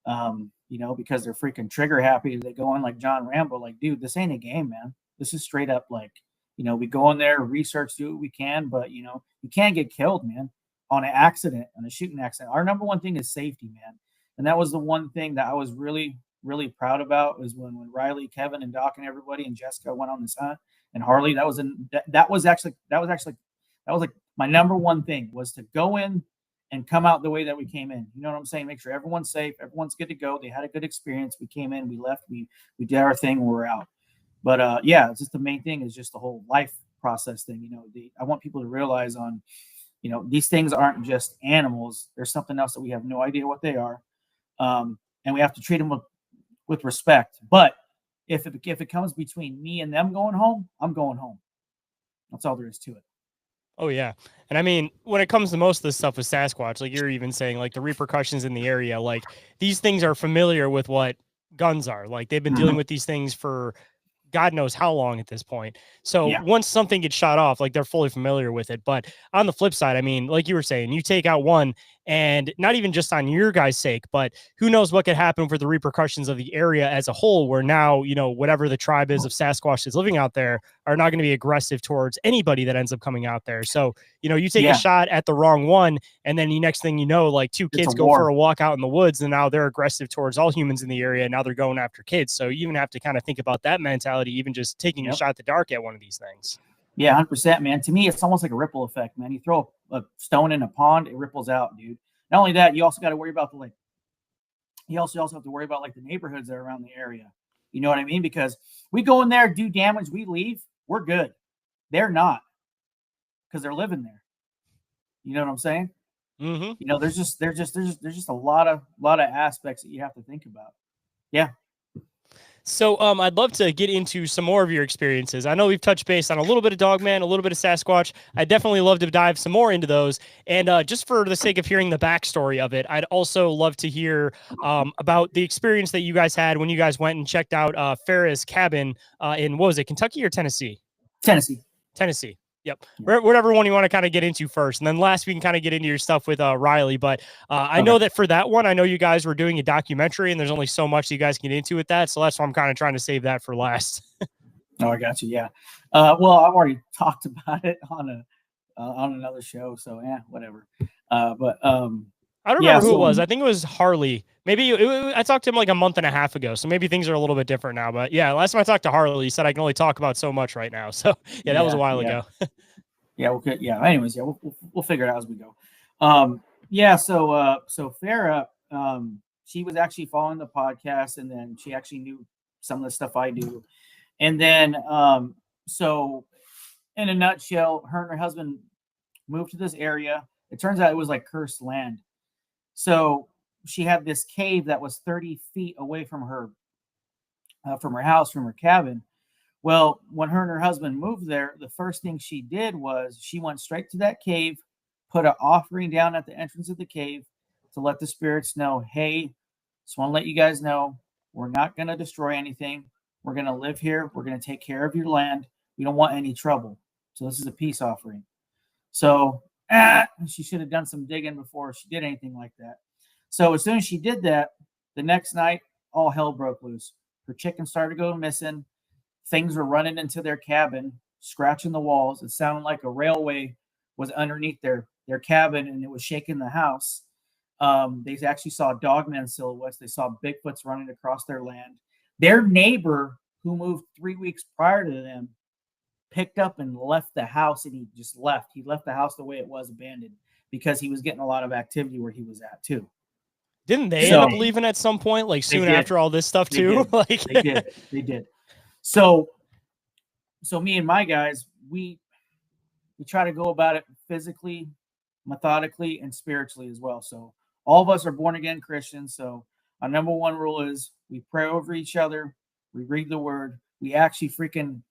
because they're freaking trigger happy. They go on like John Rambo, like, dude, this ain't a game, man. This is straight up like, we go in there, research, do what we can, but you can't get killed, man, on an accident, on a shooting accident. Our number one thing is safety, man. And that was the one thing that I was really, really proud about, was when Riley, Kevin, and Doc and everybody and Jessica went on this hunt, and Harley. That was like my number one thing, was to go in and come out the way that we came in. You know what I'm saying? Make sure everyone's safe, everyone's good to go. They had a good experience. We came in, we left, we did our thing, we're out. But it's just the main thing is just the whole life process thing. I want people to realize these things aren't just animals. There's something else that we have no idea what they are. And we have to treat them with respect. But if it comes between me and them going home, I'm going home. That's all there is to it. Oh, yeah. And I mean, when it comes to most of this stuff with Sasquatch, like you're even saying, like the repercussions in the area, like these things are familiar with what guns are. Like they've been dealing with these things for God knows how long at this point. So Yeah. once something gets shot off, like they're fully familiar with it. But on the flip side, I mean, like you were saying, you take out one, and not even just on your guys' sake, but who knows what could happen for the repercussions of the area as a whole, where now, you know, whatever the tribe is of Sasquatch that's living out there are not going to be aggressive towards anybody that ends up coming out there. So, you know, you take a shot at the wrong one, and then the next thing you know, like two kids go for a walk out in the woods, and now they're aggressive towards all humans in the area. And now they're going after kids. So you even have to kind of think about that mentality, even just taking a shot at the dark at one of these things. Yeah, 100%, man. To me, it's almost like a ripple effect, man. You throw a stone in a pond, it ripples out, dude. Not only that, you also got to worry about you also have to worry about like the neighborhoods that are around the area. You know what I mean? Because we go in there, do damage, we leave, we're good. They're not, because they're living there. You know what I'm saying? Mm-hmm. You know, there's just a lot of aspects that you have to think about. Yeah. So I'd love to get into some more of your experiences. I know we've touched base on a little bit of Dogman, a little bit of Sasquatch. I'd definitely love to dive some more into those. And just for the sake of hearing the backstory of it, I'd also love to hear about the experience that you guys had when you guys went and checked out Farrah's cabin in, what was it, Kentucky or Tennessee? Tennessee. Yep. Yeah. Whatever one you want to kind of get into first. And then last, we can kind of get into your stuff with Riley. But I know that for that one, I know you guys were doing a documentary, and there's only so much you guys can get into with that. So that's why I'm kind of trying to save that for last. Oh, I got you. Yeah. Well, I've already talked about it on another show. So, yeah, whatever. But I don't remember who it was. I think it was Harley. Maybe I talked to him like a month and a half ago. So maybe things are a little bit different now. But yeah, last time I talked to Harley, he said I can only talk about so much right now. So yeah, that was a while ago. Yeah. Okay. Yeah. Anyways, yeah, we'll figure it out as we go. Yeah. So Farrah, she was actually following the podcast, and then she actually knew some of the stuff I do. And then, so in a nutshell, her and her husband moved to this area. It turns out it was like cursed land. So she had this cave that was 30 feet away from her house, from her cabin. Well, when her and her husband moved there, the first thing she did was she went straight to that cave, put an offering down at the entrance of the cave to let the spirits know, hey, just want to let you guys know, we're not going to destroy anything. We're going to live here. We're going to take care of your land. We don't want any trouble. So this is a peace offering. So she should have done some digging before she did anything like that. So as soon as she did that, the next night, all hell broke loose. Her chickens started going missing. Things were running into their cabin, scratching the walls. It sounded like a railway was underneath their cabin, and it was shaking the house. They actually saw dogman silhouettes. They saw Bigfoots running across their land. Their neighbor, who moved 3 weeks prior to them, picked up and left the house, and he just left. He left the house the way it was, abandoned, because he was getting a lot of activity where he was at too. Didn't they end up leaving at some point, like soon after all this stuff too? They did. So me and my guys, we try to go about it physically, methodically, and spiritually as well. So all of us are born again Christians. So our number one rule is we pray over each other. We read the word. We actually freaking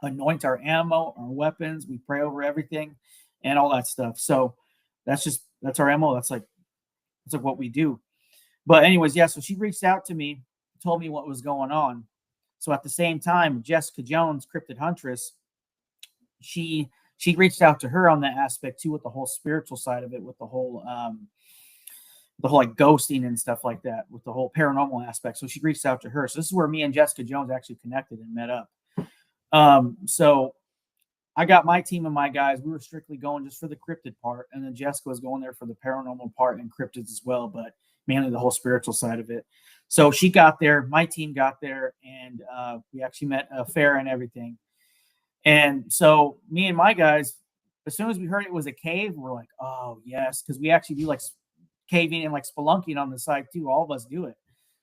anoint our ammo, our weapons. We pray over everything and all that stuff. So that's our MO. That's like what we do. But anyways, yeah, so she reached out to me, told me what was going on. So at the same time, Jessica Jones, Cryptid Huntress, she reached out to her on that aspect too, with the whole spiritual side of it, with the whole like ghosting and stuff like that, with the whole paranormal aspect. So she reached out to her. So this is where me and Jessica Jones actually connected and met up. So I got my team and my guys. We were strictly going just for the cryptid part, and then Jessica was going there for the paranormal part and cryptids as well, but mainly the whole spiritual side of it. So she got there, my team got there, and we actually met Farrah and everything. And so me and my guys, as soon as we heard it was a cave, we're like, oh, yes, because we actually do like caving and like spelunking on the side too. All of us do it.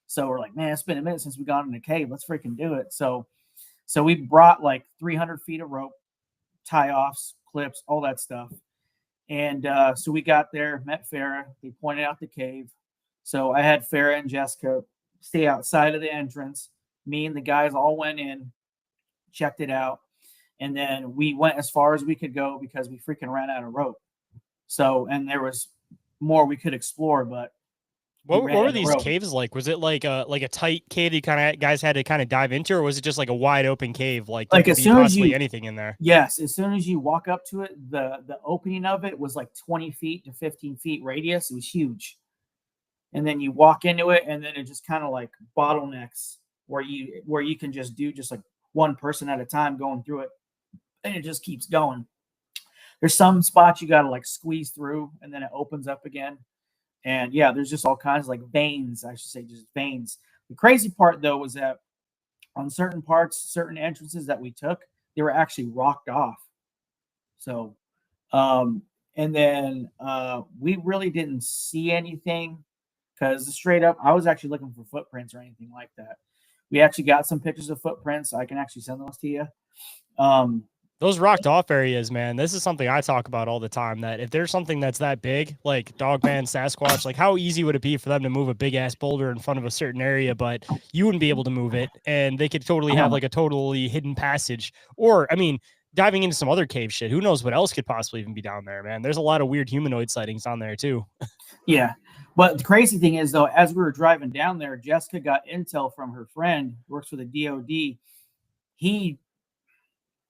So we're like, man, it's been a minute since we got in a cave. Let's freaking do it. So we brought like 300 feet of rope, tie-offs, clips, all that stuff. And so we got there, met Farrah. They pointed out the cave. So I had Farrah and Jessica stay outside of the entrance. Me and the guys all went in, checked it out. And then we went as far as we could go because we freaking ran out of rope. So, and there was more we could explore, but What ran were in the these rope. caves like? Was it like a tight cave that you kind of guys had to kind of dive into, or was it just like a wide open cave? Like there Like could as be soon as possibly you, anything in there. yes, as soon as you walk up to it, the opening of it was like 20 feet to 15 feet radius. It was huge. And then you walk into it, and then it just kind of like bottlenecks where you can just do just like one person at a time going through it, and it just keeps going. There's some spots you got to like squeeze through, and then it opens up again. And yeah, there's just all kinds of like veins, I should say, just veins. The crazy part though was that on certain parts, certain entrances that we took, they were actually rocked off. So, um, and then we really didn't see anything because straight up, I was actually looking for footprints or anything like that. We actually got some pictures of footprints. I can actually send those to you. Um, Those rocked off areas, man. This is something I talk about all the time. That if there's something that's that big, like Dogman, Sasquatch, like how easy would it be for them to move a big ass boulder in front of a certain area, but you wouldn't be able to move it, and they could totally I have know. like a totally hidden passage, or I mean, diving into some other cave shit. Who knows what else could possibly even be down there, man? There's a lot of weird humanoid sightings down there too. Yeah. But the crazy thing is, though, as we were driving down there, Jessica got intel from her friend who works for the DOD. He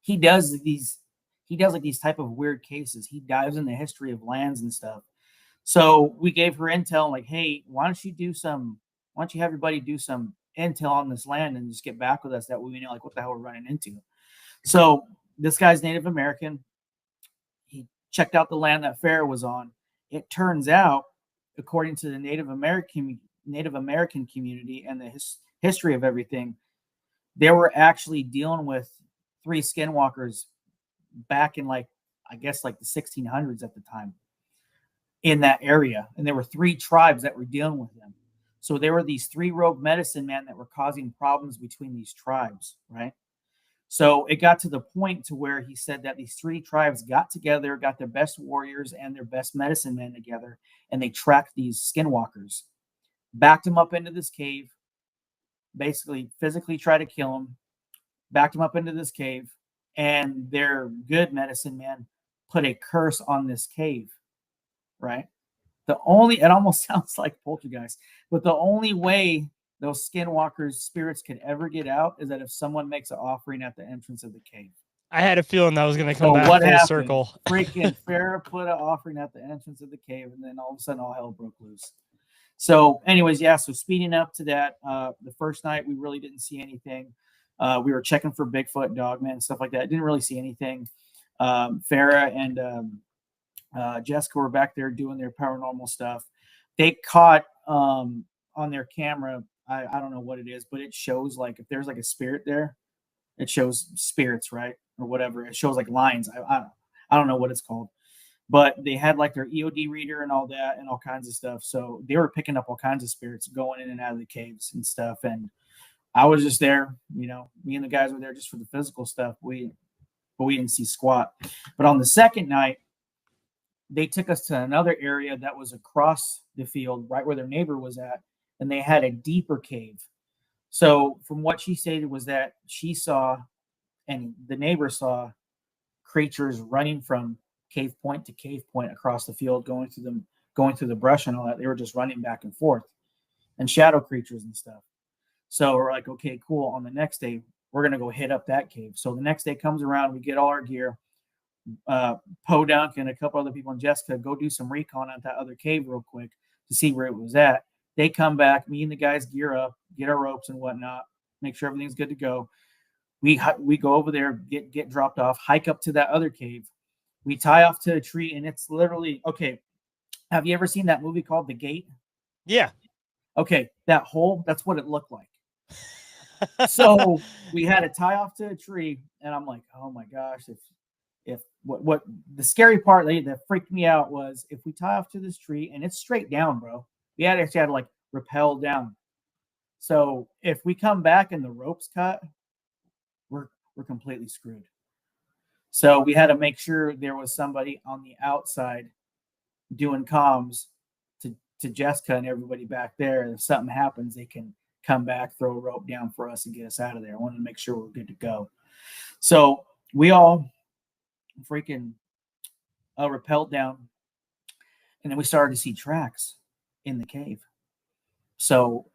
he does these he does like these type of weird cases. He dives in the history of lands and stuff. So we gave her intel like, hey, why don't you have your buddy do some intel on this land and just get back with us, that way we know like what the hell we're running into. So this guy's Native American. He checked out the land that Farrah was on. It turns out, according to the Native American community and the history of everything, they were actually dealing with three skinwalkers back in like, I guess like the 1600s at the time in that area, and there were three tribes that were dealing with them. So there were these three rogue medicine men that were causing problems between these tribes, right? So it got to the point to where he said that these three tribes got together, got their best warriors and their best medicine men together, and they tracked these skinwalkers, backed them up into this cave, basically physically tried to kill them, backed them up into this cave, and their good medicine man put a curse on this cave, right? It almost sounds like poltergeist, but the only way those skinwalkers spirits could ever get out is that if someone makes an offering at the entrance of the cave. I had a feeling that was going to come So back what full happened? circle. Freaking Farrah put an offering at the entrance of the cave, and then all of a sudden all hell broke loose. So anyways, yeah, so speeding up to that, the first night we really didn't see anything. We were checking for Bigfoot, Dogman, stuff like that. Didn't really see anything. Farrah and Jessica were back there doing their paranormal stuff. They caught on their camera, I don't know what it is, but it shows like if there's like a spirit there, it shows spirits, right? Or whatever. It shows like lines. I don't know what it's called. But they had like their EOD reader and all that and all kinds of stuff. So they were picking up all kinds of spirits going in and out of the caves and stuff. And I was just there, me and the guys were there just for the physical stuff. But we didn't see squat. But on the second night, they took us to another area that was across the field, right where their neighbor was at, and they had a deeper cave. So from what she stated was that she saw, and the neighbor saw, creatures running from cave point to cave point across the field, going through the brush and all that. They were just running back and forth, and shadow creatures and stuff. So we're like, okay, cool. On the next day, we're gonna go hit up that cave. So the next day comes around, we get all our gear. Poe Dunk and a couple other people and Jessica go do some recon at that other cave real quick to see where it was at. They come back, me and the guys gear up, get our ropes and whatnot, make sure everything's good to go. We go over there, get dropped off, hike up to that other cave. We tie off to a tree, and it's literally okay. Have you ever seen that movie called The Gate? Yeah. Okay, that hole, that's what it looked like. So we had to tie off to a tree, and I'm like, oh my gosh, if what the scary part that freaked me out was if we tie off to this tree and it's straight down, bro, we actually had to like rappel down. So if we come back and the rope's cut, we're completely screwed. So we had to make sure there was somebody on the outside doing comms to Jessica and everybody back there. If something happens, they can come back, throw a rope down for us and get us out of there. I wanted to make sure we're good to go. So we all freaking rappelled down, and then we started to see tracks in the cave. So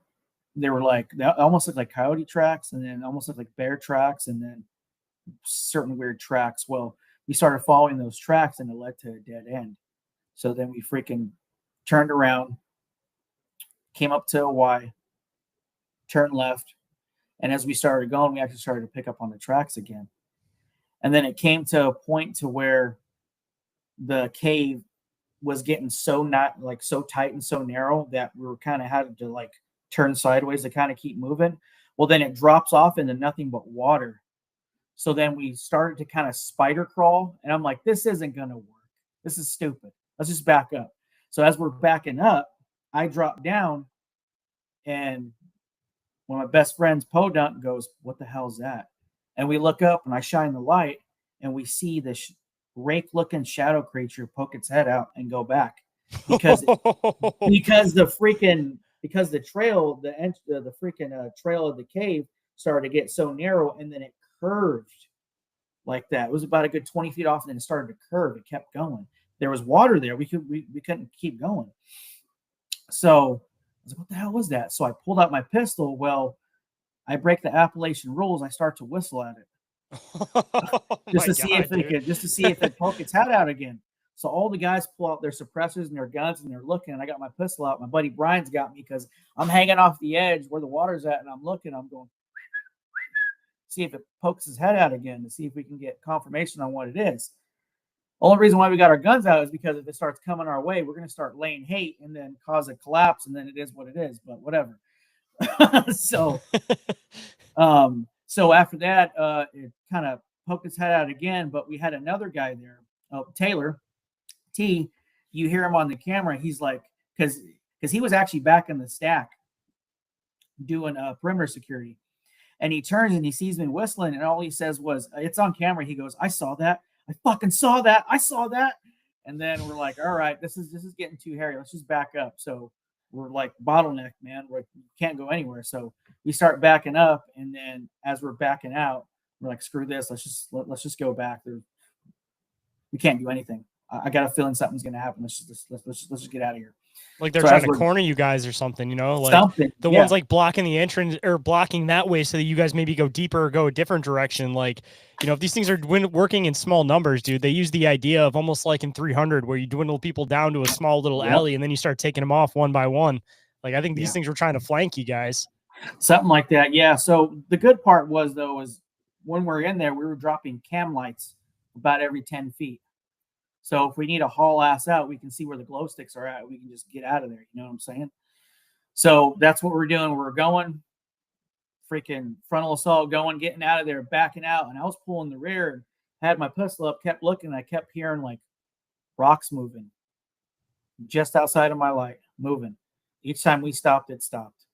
they were like, they almost looked like coyote tracks, and then almost looked like bear tracks, and then certain weird tracks. Well, we started following those tracks, and it led to a dead end. So then we freaking turned around, came up to a Y, turned left, and as we started going, we actually started to pick up on the tracks again. And then it came to a point to where the cave was getting so not like so tight and so narrow that we were kind of had to like turn sideways to kind of keep moving. Well, then it drops off into nothing but water. So then we started to kind of spider crawl, and I'm like, this isn't gonna work. This is stupid. Let's just back up. So as we're backing up, I drop down, and one of my best friends, Podunk, goes, "What the hell is that?" And we look up, and I shine the light, and we see this rake-looking shadow creature poke its head out and go back because the trail, the freaking trail of the cave started to get so narrow, and then it curved like that. It was about a good 20 feet off, and then it started to curve. It kept going. There was water there. We couldn't keep going. So I was like, what the hell was that? So I pulled out my pistol. Well, I break the Appalachian rules. I start to whistle at it. Just to see if it poke its head out again. So all the guys pull out their suppressors and their guns, and they're looking. And I got my pistol out. My buddy Brian's got me because I'm hanging off the edge where the water's at, and I'm looking. I'm going, see if it pokes his head out again to see if we can get confirmation on what it is. Only reason why we got our guns out is because if it starts coming our way, we're going to start laying hate and then cause a collapse, and then it is what it is. But whatever. So after that, it kind of poked its head out again, but we had another guy there, Taylor T. You hear him on the camera. He's like, because he was actually back in the stack doing perimeter security, and he turns and he sees me whistling, and all he says was, "It's on camera." He goes, "I saw that. I fucking saw that. I saw that." And then we're like, "All right, this is getting too hairy. Let's just back up." So we're like bottleneck, man. We can't go anywhere. So we start backing up, and then as we're backing out, we're like, "Screw this. Let's just go back. We can't do anything. I got a feeling something's gonna happen. Let's just get out of here." Like they're trying to corner you guys or something, you know, like the ones like blocking the entrance or blocking that way so that you guys maybe go deeper or go a different direction. Like, you know, if these things are working in small numbers, dude, they use the idea of almost like in 300 where you dwindle people down to a small little alley and then you start taking them off one by one. Like, I think these things were trying to flank you guys. Something like that. Yeah. So the good part was, though, is when we're in there, we were dropping cam lights about every 10 feet. So if we need to haul ass out, we can see where the glow sticks are at. We can just get out of there. You know what I'm saying? So that's what we're doing. We're going freaking frontal assault, getting out of there, backing out. And I was pulling the rear, had my pistol up, kept looking. And I kept hearing like rocks moving just outside of my light, moving. Each time we stopped, it stopped.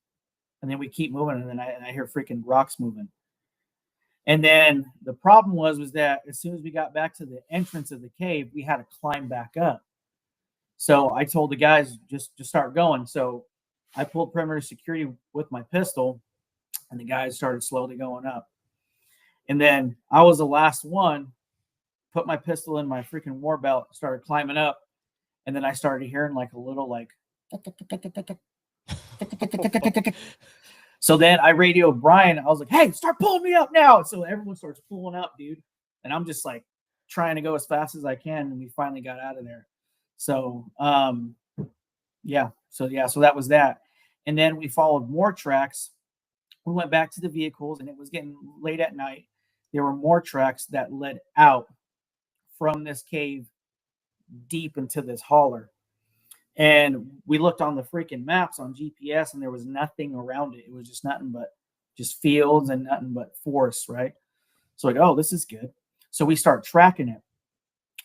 And then we keep moving. And then I hear freaking rocks moving. And then the problem was that as soon as we got back to the entrance of the cave, we had to climb back up. So I told the guys just start going. So I pulled perimeter security with my pistol, and the guys started slowly going up. And then I was the last one, put my pistol in my freaking war belt, started climbing up, and then I started hearing like a little like. So then I radioed Brian. I was like, "Hey, start pulling me up now." So everyone starts pulling up, dude. And I'm just like trying to go as fast as I can. And we finally got out of there. So, So that was that. And then we followed more tracks. We went back to the vehicles, and it was getting late at night. There were more tracks that led out from this cave deep into this holler. And we looked on the freaking maps on GPS, and there was nothing around it. It was just nothing but just fields and nothing but forests, right? So like, oh, this is good. So we start tracking it.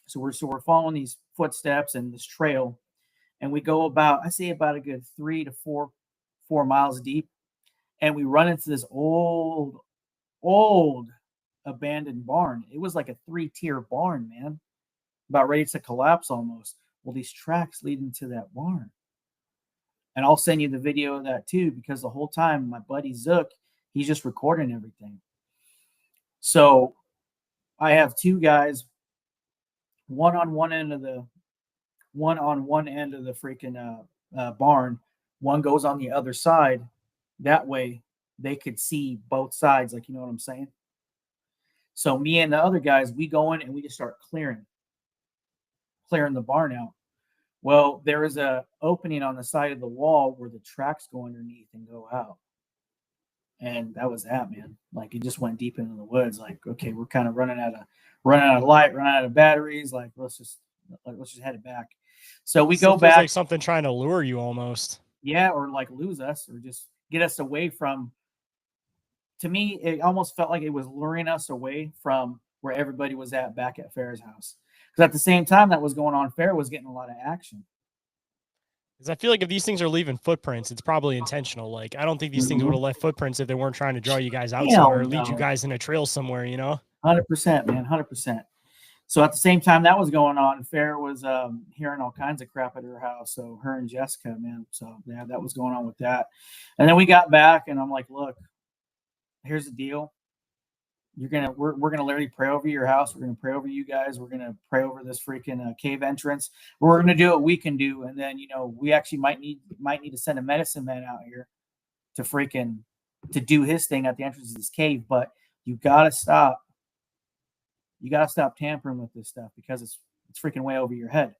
So we're following these footsteps and this trail, and we go about a good 3 to 4 miles deep, and we run into this old abandoned barn. It was like a 3-tier barn, man, about ready to collapse almost. Well, these tracks lead into that barn. And I'll send you the video of that too, because the whole time my buddy Zook, he's just recording everything. So I have two guys, one on one end of the freaking barn, one goes on the other side. That way they could see both sides, like, you know what I'm saying? So me and the other guys, we go in and we just start clearing the barn out. Well, there is a opening on the side of the wall where the tracks go underneath and go out. And that was that, man. Like, it just went deep into the woods. Like, okay, we're kind of running out of light, running out of batteries. Like, let's just head it back. So we go back. Like something trying to lure you almost. Yeah, or like lose us, or just get us away from. To me, it almost felt like it was luring us away from where everybody was at back at Fair's house. Because at the same time that was going on, Fair was getting a lot of action. Because I feel like if these things are leaving footprints, it's probably intentional. Like, I don't think these things would have left footprints if they weren't trying to draw you guys out somewhere or lead you guys in a trail somewhere, you know? 100%, man, 100%. So at the same time that was going on, Fair was hearing all kinds of crap at her house. So her and Jessica, man. So yeah, that was going on with that. And then we got back, and I'm like, look, here's the deal. We're gonna literally pray over your house. We're gonna pray over you guys. We're gonna pray over this freaking cave entrance. We're gonna do what we can do, and then we actually might need to send a medicine man out here to do his thing at the entrance of this cave. But you gotta stop. You gotta stop tampering with this stuff because it's freaking way over your head.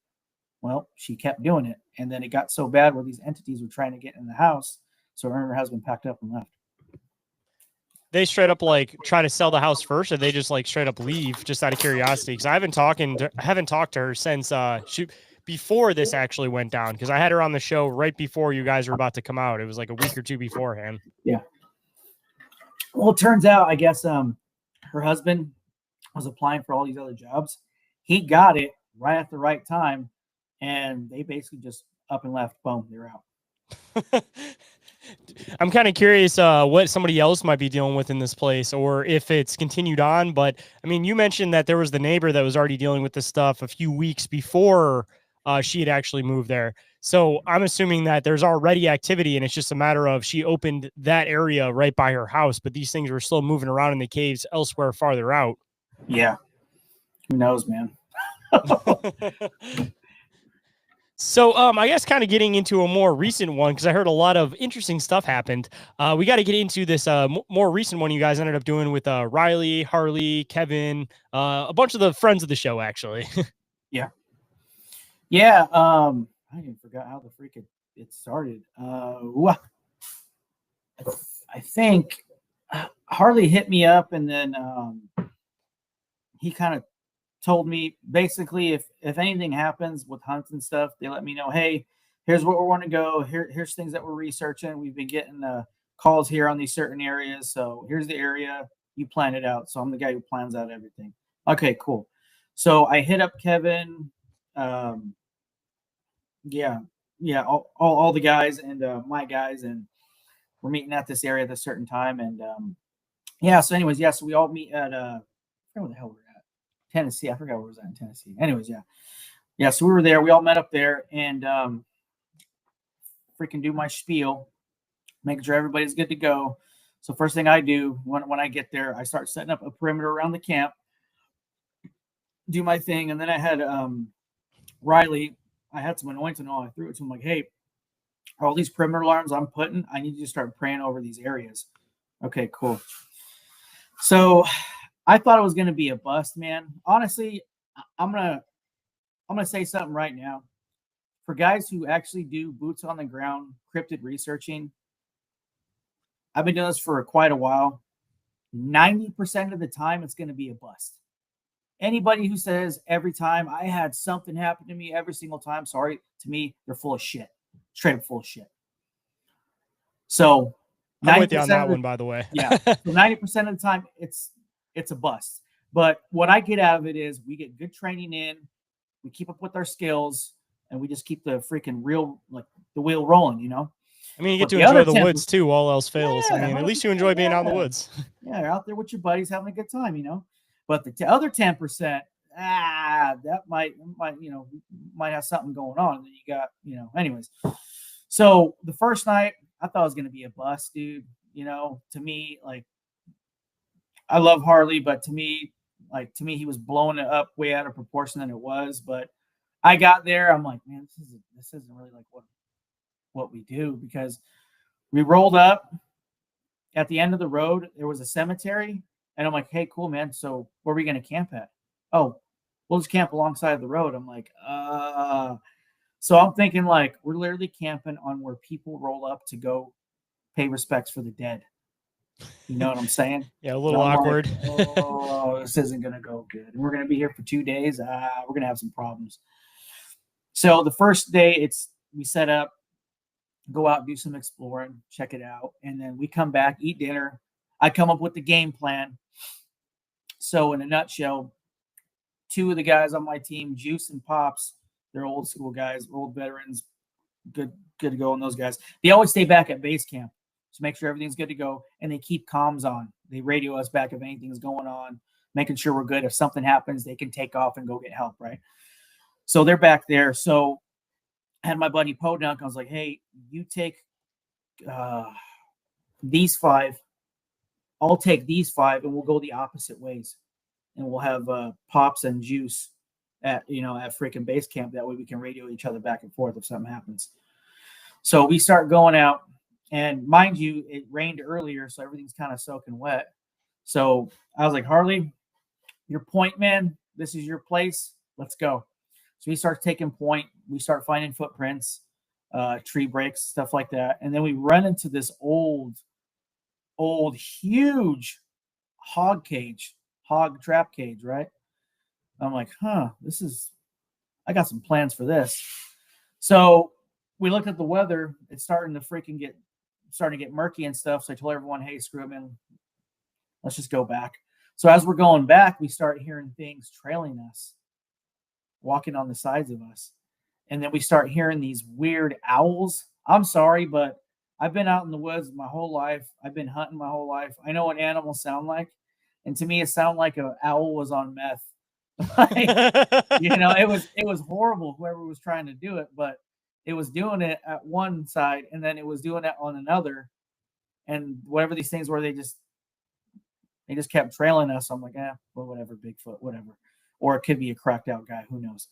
Well, she kept doing it, and then it got so bad where these entities were trying to get in the house. So her and her husband packed up and left. They straight up like try to sell the house first, or they just like straight up leave just out of curiosity? Because I haven't talked to her since before this actually went down. Because I had her on the show right before you guys were about to come out. It was like a week or two beforehand. Yeah. Well, it turns out, I guess, her husband was applying for all these other jobs. He got it right at the right time, and they basically just up and left. Boom, they're out. I'm kind of curious what somebody else might be dealing with in this place, or if it's continued on. But I mean, you mentioned that there was the neighbor that was already dealing with this stuff a few weeks before she had actually moved there. So I'm assuming that there's already activity, and it's just a matter of she opened that area right by her house, but these things were still moving around in the caves elsewhere farther out. Yeah. Who knows, man? So, I guess kind of getting into a more recent one, because I heard a lot of interesting stuff happened. We got to get into this more recent one you guys ended up doing with Riley, Harley, Kevin, a bunch of the friends of the show, actually. Yeah. Yeah. I even forgot how the freak it started. I think Harley hit me up, and then he kind of told me basically if anything happens with hunts and stuff, they let me know, hey, here's where we want to go. Here's things that we're researching. We've been getting calls here on these certain areas. So here's the area. You plan it out. So I'm the guy who plans out everything. Okay, cool. So I hit up Kevin. All the guys and my guys, and we're meeting at this area at a certain time. And so we all meet at I forgot where the hell we're at. Tennessee. I forgot where was that in Tennessee. Anyways, yeah. So we were there. We all met up there and freaking do my spiel, making sure everybody's good to go. So first thing I do when I get there, I start setting up a perimeter around the camp, do my thing, and then I had Riley. I had some anointing oil. I threw it to him like, hey, all these perimeter alarms I'm putting, I need you to start praying over these areas. Okay, cool. So I thought it was going to be a bust, man. Honestly, I'm gonna say something right now. For guys who actually do boots on the ground cryptid researching, I've been doing this for quite a while. 90% of the time, it's going to be a bust. Anybody who says every time I had something happen to me every single time, sorry, to me, they're full of shit. Straight up full of shit. So I'm with you on that one, by the way. Yeah. So 90% of the time, it's a bust. But what I get out of it is we get good training in, we keep up with our skills, and we just keep the freaking the wheel rolling, you know? I mean, you get to enjoy the woods too, all else fails. Yeah, I mean, at least you enjoy being out in the woods. Yeah, you're out there with your buddies having a good time, you know? But the other 10%, that might have something going on. And then you got, anyways. So the first night, I thought it was going to be a bust, dude. To me, like, I love Harley, but to me, he was blowing it up way out of proportion than it was. But I got there, I'm like, man, this isn't really like what we do, because we rolled up at the end of the road. There was a cemetery, and I'm like, hey, cool, man. So where are we going to camp at? Oh, we'll just camp alongside the road. I'm like, So I'm thinking like we're literally camping on where people roll up to go pay respects for the dead. You know what I'm saying? Yeah, a little awkward. Like, oh, this isn't going to go good. And we're going to be here for 2 days. We're going to have some problems. So the first day we set up, go out, do some exploring, check it out. And then we come back, eat dinner. I come up with the game plan. So in a nutshell, 2 of the guys on my team, Juice and Pops, they're old school guys, old veterans, good to go on those guys. They always stay back at base camp to make sure everything's good to go, and they keep comms on. They radio us back if anything's going on, making sure we're good. If something happens, they can take off and go get help, right? So they're back there. So I had my buddy Podunk. I was like, hey, you take these 5. I'll take these 5, and we'll go the opposite ways. And we'll have Pops and Juice at freaking base camp. That way we can radio each other back and forth if something happens. So we start going out, and mind you, it rained earlier, so everything's kind of soaking wet. So I was like, Harley, your point, man, this is your place. Let's go. So we start taking point. We start finding footprints, tree breaks, stuff like that. And then we run into this old, huge hog trap cage, right? I'm like, I got some plans for this. So we looked at the weather. It's starting to get murky and stuff. So I told everyone, hey, screw it, man. Let's just go back. So as we're going back, we start hearing things trailing us, walking on the sides of us. And then we start hearing these weird owls. I'm sorry, but I've been out in the woods my whole life. I've been hunting my whole life. I know what animals sound like. And to me, it sounded like an owl was on meth. It was horrible, whoever was trying to do it, but it was doing it at one side, and then it was doing it on another. And whatever these things were, they just kept trailing us. I'm like, well, whatever, Bigfoot, whatever. Or it could be a cracked out guy. Who knows?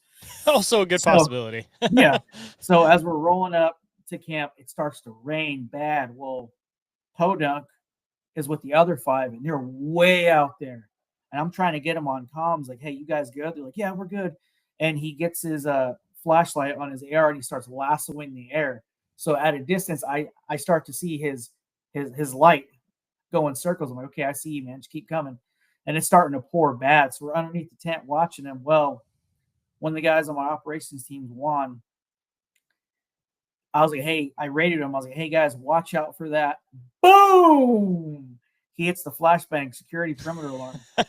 Also a good possibility. Yeah. So as we're rolling up to camp, it starts to rain bad. Well, Podunk is with the other 5, and they're way out there. And I'm trying to get them on comms, like, hey, you guys good? They're like, yeah, we're good. And he gets his flashlight on his AR, and he starts lassoing the air. So at a distance, I start to see his light go in circles. I'm like, okay, I see you, man. Just keep coming. And it's starting to pour bad. So we're underneath the tent watching him. Well, one of the guys on my operations team, Juan, I was like, hey, I rated him. I was like, hey, guys, watch out for that. Boom! He hits the flashbang security perimeter alarm. And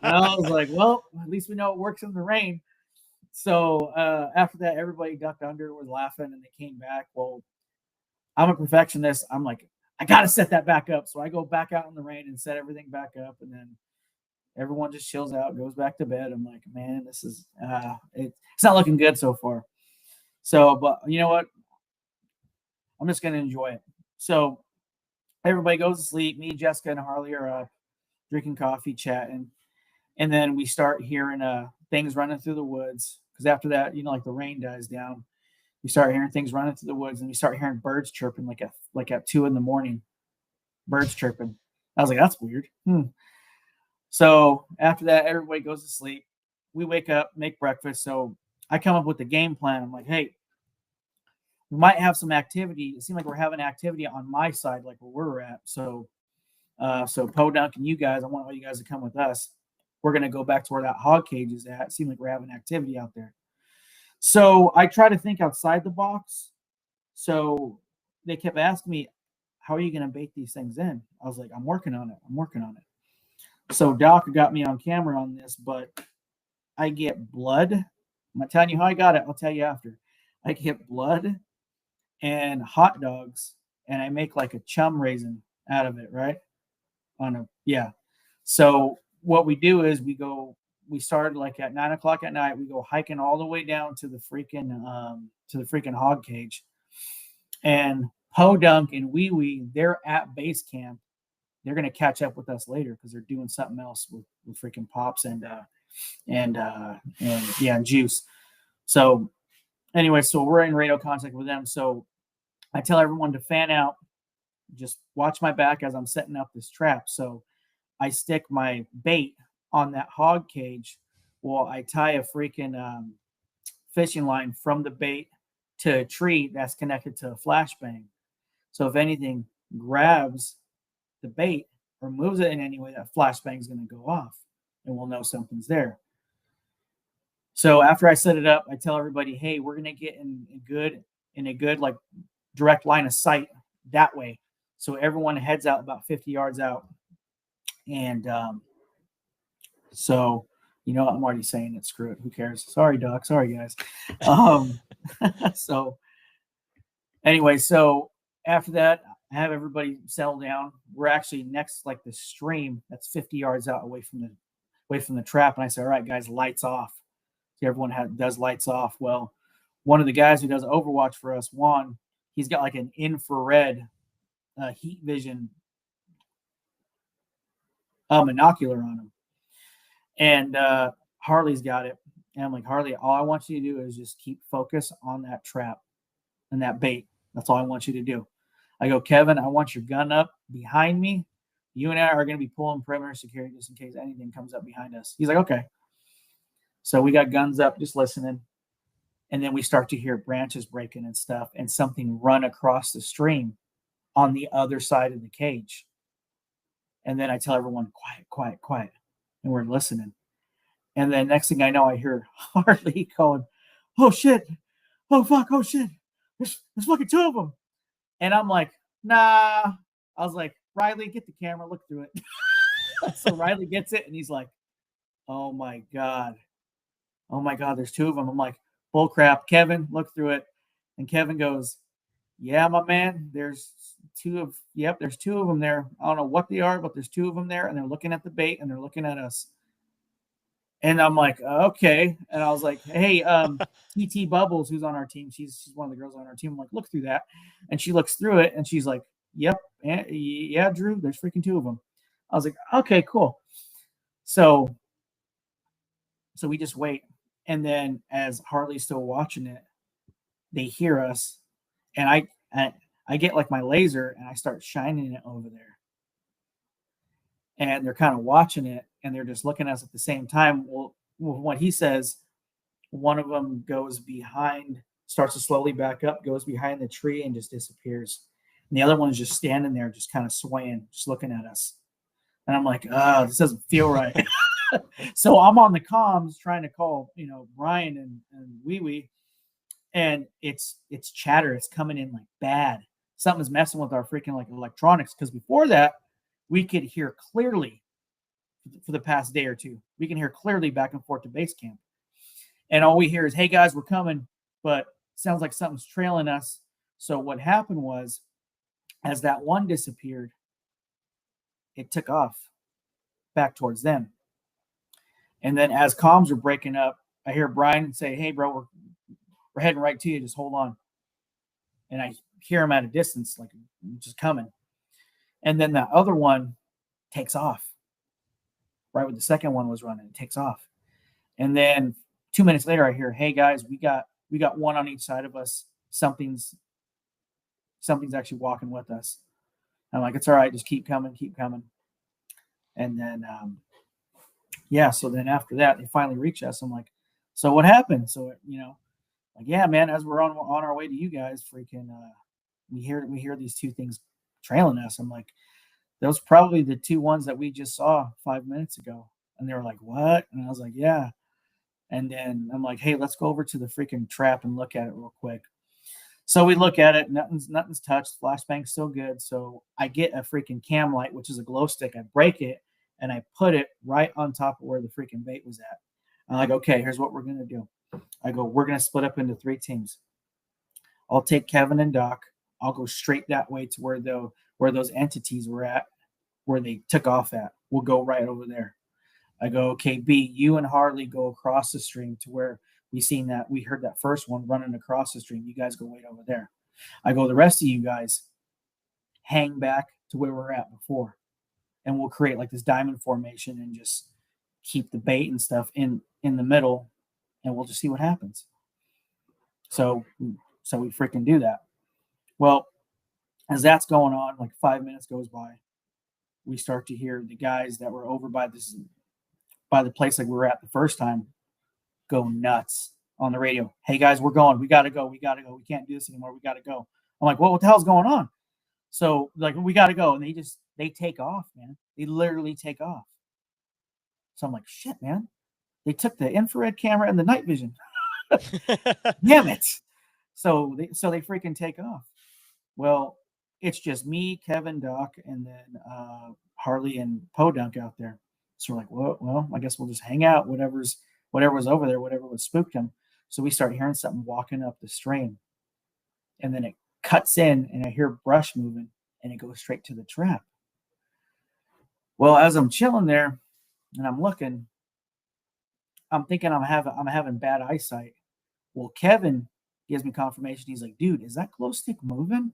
I was like, well, at least we know it works in the rain. So after that, everybody ducked under, was laughing, and they came back. Well, I'm a perfectionist. I'm like, I got to set that back up. So I go back out in the rain and set everything back up. And then everyone just chills out, goes back to bed. I'm like, man, this is, it's not looking good so far. So, but you know what? I'm just going to enjoy it. So everybody goes to sleep. Me, Jessica, and Harley are up, drinking coffee, chatting. And then we start hearing things running through the woods. Because after that, like the rain dies down. We start hearing things running through the woods, and we start hearing birds chirping like at 2 a.m. Birds chirping. I was like, that's weird. So after that, everybody goes to sleep. We wake up, make breakfast. So I come up with the game plan. I'm like, hey, we might have some activity. It seems like we're having activity on my side, like where we're at. So Podunk and you guys, I want all you guys to come with us. We're going to go back to where that hog cage is at. It seems like we're having activity out there. So I try to think outside the box. So they kept asking me, how are you going to bait these things in? I was like, I'm working on it. So Doc got me on camera on this, but I get blood. I'm not telling you how I got it. I'll tell you after. I get blood and hot dogs, and I make like a chum raisin out of it, right? So what we do is we started like at 9 o'clock at night. We go hiking all the way down to the freaking hog cage. And Podunk and Wee Wee, they're at base camp. They're gonna catch up with us later because they're doing something else with freaking Pops and Juice. So anyway, so we're in radio contact with them. So I tell everyone to fan out, just watch my back as I'm setting up this trap. So I stick my bait on that hog cage. Well, I tie a freaking fishing line from the bait to a tree that's connected to a flashbang. So if anything grabs the bait or moves it in any way, that flashbang is going to go off and we'll know something's there. So after I set it up, I tell everybody, hey, we're going to get in a good like direct line of sight that way. So everyone heads out about 50 yards out. And so, you know, I'm already saying it. Screw it. Who cares? Sorry, Doc. Sorry, guys. So anyway, so after that, I have everybody settle down. We're actually next, like the stream that's 50 yards out away from the trap. And I say, all right, guys, lights off. So everyone does lights off. Well, one of the guys who does Overwatch for us, Juan, he's got like an infrared heat vision monocular on him. And Harley's got it. And I'm like, Harley, all I want you to do is just keep focus on that trap and that bait. That's all I want you to do. I go, Kevin, I want your gun up behind me. You and I are going to be pulling perimeter security just in case anything comes up behind us. He's like, okay. So we got guns up, just listening. And then we start to hear branches breaking and stuff and something run across the stream on the other side of the cage. And then I tell everyone, quiet, quiet, quiet. And we're listening. And then next thing I know, I hear Harley going, oh, shit. Oh, fuck. Oh, shit. There's fucking two of them. And I'm like, nah. I was like, Riley, get the camera. Look through it. So Riley gets it. And he's like, oh, my God. Oh, my God. There's two of them. I'm like, bull crap. Kevin, look through it. And Kevin goes, yeah, my man, there's two of them there. I don't know what they are, but there's two of them there. And they're looking at the bait and they're looking at us. And I'm like, okay. And I was like, hey, TT Bubbles, who's on our team. She's one of the girls on our team. I'm like, look through that. And she looks through it and she's like, yep. Yeah, Drew, there's freaking two of them. I was like, okay, cool. So we just wait. And then as Harley's still watching it, they hear us. And I get like my laser and I start shining it over there. And they're kind of watching it and they're just looking at us at the same time. Well, what he says, one of them goes behind, starts to slowly back up, goes behind the tree and just disappears. And the other one is just standing there, just kind of swaying, just looking at us. And I'm like, this doesn't feel right. So I'm on the comms trying to call, Brian and Wee Wee. And it's chatter. It's coming in like bad. Something's messing with our freaking like electronics. Because before that, we could hear clearly for the past day or two. We can hear clearly back and forth to base camp. And all we hear is, hey guys, we're coming. But sounds like something's trailing us. So what happened was, as that one disappeared, it took off back towards them. And then as comms are breaking up, I hear Brian say, hey bro, we're heading right to you. Just hold on. And I hear him at a distance, like just coming. And then that other one takes off. Right where the second one was running, it takes off. And then 2 minutes later, I hear, hey guys, we got one on each side of us. Something's actually walking with us. I'm like, it's all right. Just keep coming. And then, so then after that, they finally reach us. I'm like, so what happened? So, like, yeah, man, as we're on our way to you guys, freaking, we hear these two things trailing us. I'm like, those probably the two ones that we just saw 5 minutes ago. And they were like, what? And I was like, yeah. And then I'm like, hey, let's go over to the freaking trap and look at it real quick. So we look at it. Nothing's touched. Flashbang's still good. So I get a freaking cam light, which is a glow stick. I break it and I put it right on top of where the freaking bait was at. I'm like, okay, here's what we're going to do. I go, we're going to split up into 3 teams. I'll take Kevin and Doc. I'll go straight that way to where those entities were at, where they took off at. We'll go right over there. I go, okay, B, you and Harley go across the stream to where we heard that first one running across the stream. You guys go wait over there. I go, the rest of you guys hang back to where we're at before. And we'll create like this diamond formation and just keep the bait and stuff in the middle. And we'll just see what happens. So we freaking do that. Well, as that's going on, like 5 minutes goes by, we start to hear the guys that were over by the place like we were at the first time go nuts on the radio. Hey guys, we're going. We gotta go. We can't do this anymore. We gotta go. I'm like, well, what the hell's going on? So like, we gotta go, and they take off, man. They literally take off. So I'm like, shit, man. They took the infrared camera and the night vision. Damn it. So they freaking take off. Well, it's just me, Kevin, Doc, and then Harley and Podunk out there. So we're like, well, I guess we'll just hang out. Whatever was over there, whatever was spooked him. So we start hearing something walking up the stream, and then it cuts in, and I hear brush moving, and it goes straight to the trap. Well, as I'm chilling there, and I'm looking, I'm thinking I'm having bad eyesight. Well, Kevin gives me confirmation. He's like, dude, is that glow stick moving?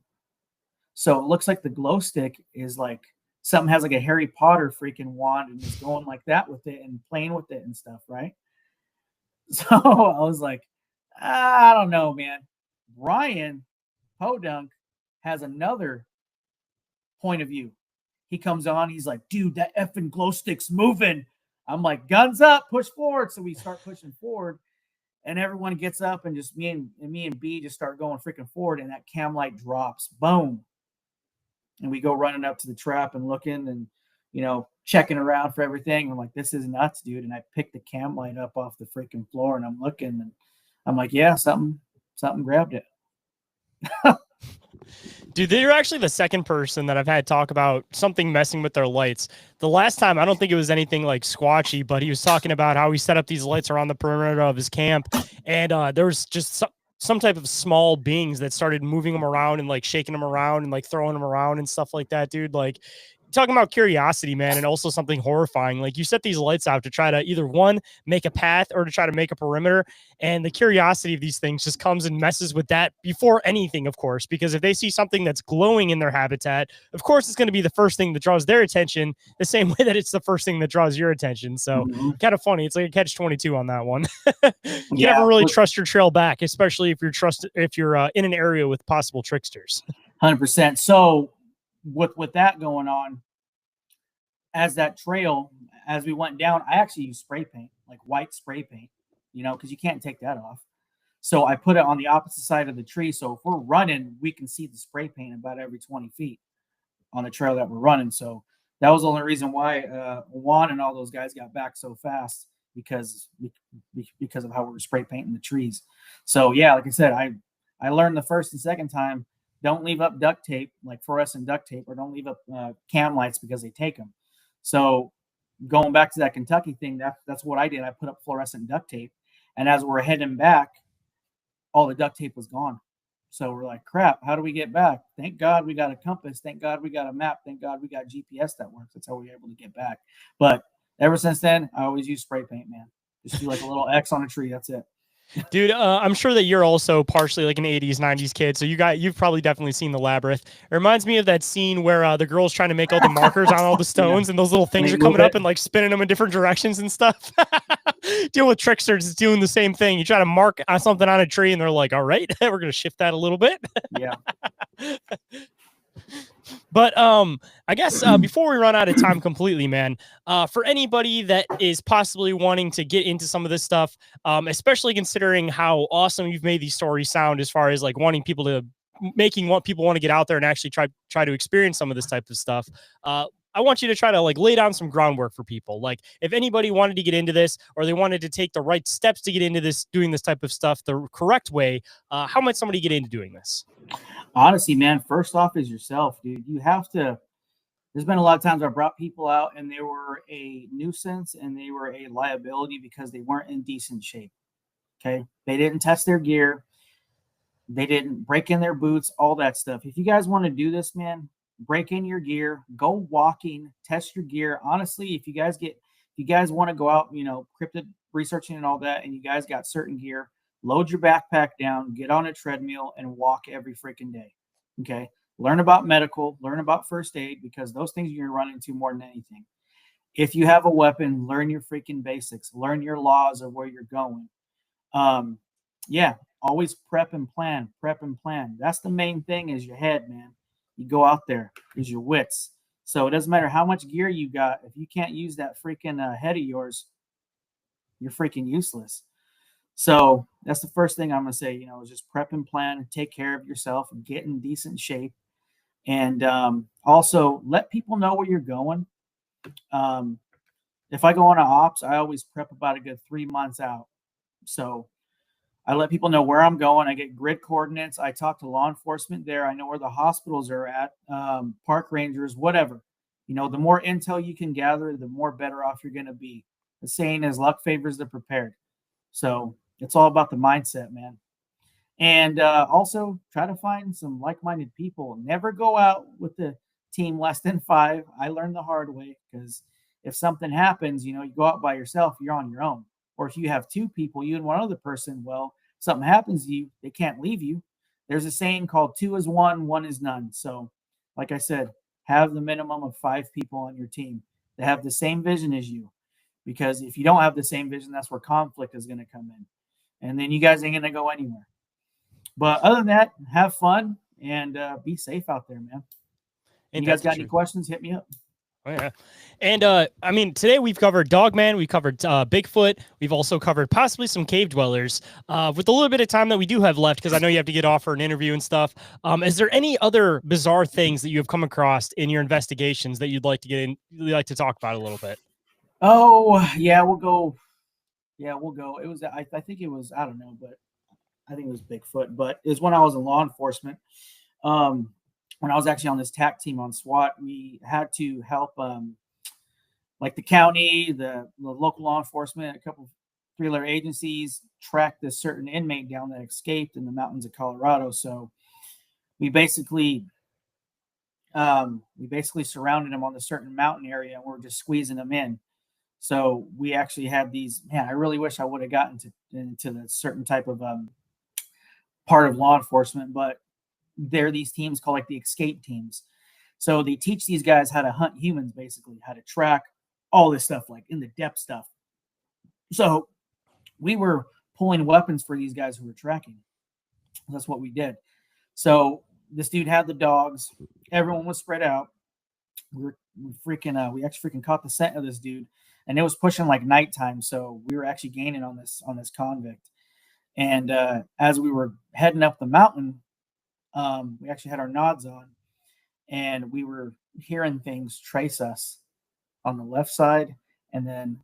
So it looks like the glow stick is like something has like a Harry Potter freaking wand and is going like that with it and playing with it and stuff, right? So I was like, I don't know, man. Ryan Podunk has another point of view. He comes on, he's like, dude, that effing glow stick's moving. I'm like, guns up, push forward. So we start pushing forward, and everyone gets up, and just me and B just start going freaking forward, and that cam light drops. Boom. And we go running up to the trap and looking and, checking around for everything. I'm like, this is nuts, dude. And I picked the cam light up off the freaking floor, and I'm looking, and I'm like, yeah, something grabbed it. Dude, you're actually the second person that I've had talk about something messing with their lights. The last time, I don't think it was anything like squatchy, but he was talking about how he set up these lights around the perimeter of his camp, and there was just some type of small beings that started moving them around and like shaking them around and like throwing them around and stuff like that, dude. Like, talking about curiosity, man, and also something horrifying. Like, you set these lights out to try to either one, make a path, or to try to make a perimeter. And the curiosity of these things just comes and messes with that before anything, of course, because if they see something that's glowing in their habitat, of course, it's going to be the first thing that draws their attention, the same way that it's the first thing that draws your attention. So kind of funny. It's like a catch-22 on that one. You never really trust your trail back, especially if you're in an area with possible tricksters. 100%. So with that going on, as we went down, I actually used spray paint, like white spray paint, because you can't take that off. So I put it on the opposite side of the tree. So if we're running, we can see the spray paint about every 20 feet on the trail that we're running. So that was the only reason why Juan and all those guys got back so fast, because of how we were spray painting the trees. So yeah, like I said, I learned the first and second time, don't leave up duct tape, like fluorescent duct tape, or don't leave up cam lights, because they take them. So going back to that Kentucky thing, that's what I did. I put up fluorescent duct tape, and as we're heading back, all the duct tape was gone. So we're like, crap, how do we get back? Thank God we got a compass. Thank God we got a map. Thank God we got GPS that works. That's how we were able to get back. But ever since then, I always use spray paint, man. Just do like a little X on a tree. That's it. Dude, I'm sure that you're also partially like an 80s, 90s kid, so you've probably definitely seen The Labyrinth. It reminds me of that scene where the girl's trying to make all the markers on all the stones, and those little things are coming up and like spinning them in different directions and stuff. Deal with tricksters is doing the same thing. You try to mark something on a tree, and they're like, all right, we're going to shift that a little bit. Yeah. But I guess before we run out of time completely, man, for anybody that is possibly wanting to get into some of this stuff, especially considering how awesome you've made these stories sound, as far as like wanting people to people want to get out there and actually try to experience some of this type of stuff. I want you to try to like lay down some groundwork for people. Like, if anybody wanted to get into this, or they wanted to take the right steps to get into this, doing this type of stuff the correct way, how might somebody get into doing this? Honestly, man, first off is yourself, dude. You have to. There's been a lot of times I brought people out and they were a nuisance and they were a liability because they weren't in decent shape. Okay. They didn't test their gear. They didn't break in their boots, all that stuff. If you guys want to do this, man, break in your gear, go walking, test your gear. Honestly, if you guys want to go out, cryptid researching and all that, and you guys got certain gear, load your backpack down, get on a treadmill, and walk every freaking day. Okay. Learn about medical, learn about first aid, because those things you're going to run into more than anything. If you have a weapon, learn your freaking basics, learn your laws of where you're going. Yeah. always prep and plan. That's the main thing is your head, man. You go out there, is your wits. So it doesn't matter how much gear you got. If you can't use that freaking head of yours, you're freaking useless. So that's the first thing I'm going to say, is just prep and plan and take care of yourself and get in decent shape. And also let people know where you're going. If I go on an ops, I always prep about a good 3 months out. So I let people know where I'm going. I get grid coordinates. I talk to law enforcement there. I know where the hospitals are at, park rangers, whatever. The more intel you can gather, the more better off you're going to be. The saying is luck favors the prepared. So it's all about the mindset, man. And also try to find some like-minded people. Never go out with the team less than 5. I learned the hard way because if something happens, you go out by yourself, you're on your own. Or if you have 2 people, you and one other person, well, something happens to you, they can't leave you. There's a saying called 2 is 1, 1 is none. So like I said, have the minimum of 5 people on your team that have the same vision as you. Because if you don't have the same vision, that's where conflict is going to come in. And then you guys ain't going to go anywhere. But other than that, have fun and be safe out there, man. You guys got any questions? Hit me up. Oh, yeah. And I mean, today we've covered Dogman, we covered Bigfoot, we've also covered possibly some cave dwellers. With a little bit of time that we do have left, because I know you have to get off for an interview and stuff. Is there any other bizarre things that you have come across in your investigations that you'd like to talk about a little bit? Oh, yeah, we'll go. Yeah, we'll go. It was, I think it was, I don't know, but I think it was Bigfoot, but it was when I was in law enforcement. When I was actually on this TAC team on SWAT, we had to help like the county, the local law enforcement, a couple 3-letter agencies track this certain inmate down that escaped in the mountains of Colorado. So we basically surrounded him on a certain mountain area and we're just squeezing him in. So we actually had these, man, I really wish I would have gotten into the certain type of part of law enforcement, but they're these teams called like the escape teams. So they teach these guys how to hunt humans, basically, how to track all this stuff, like in the depth stuff. So we were pulling weapons for these guys who were tracking. That's what we did. So this dude had the dogs. Everyone was spread out. We actually freaking caught the scent of this dude, and it was pushing like nighttime. So we were actually gaining on this convict. And as we were heading up the mountain, we actually had our nods on, and we were hearing things trace us on the left side, and then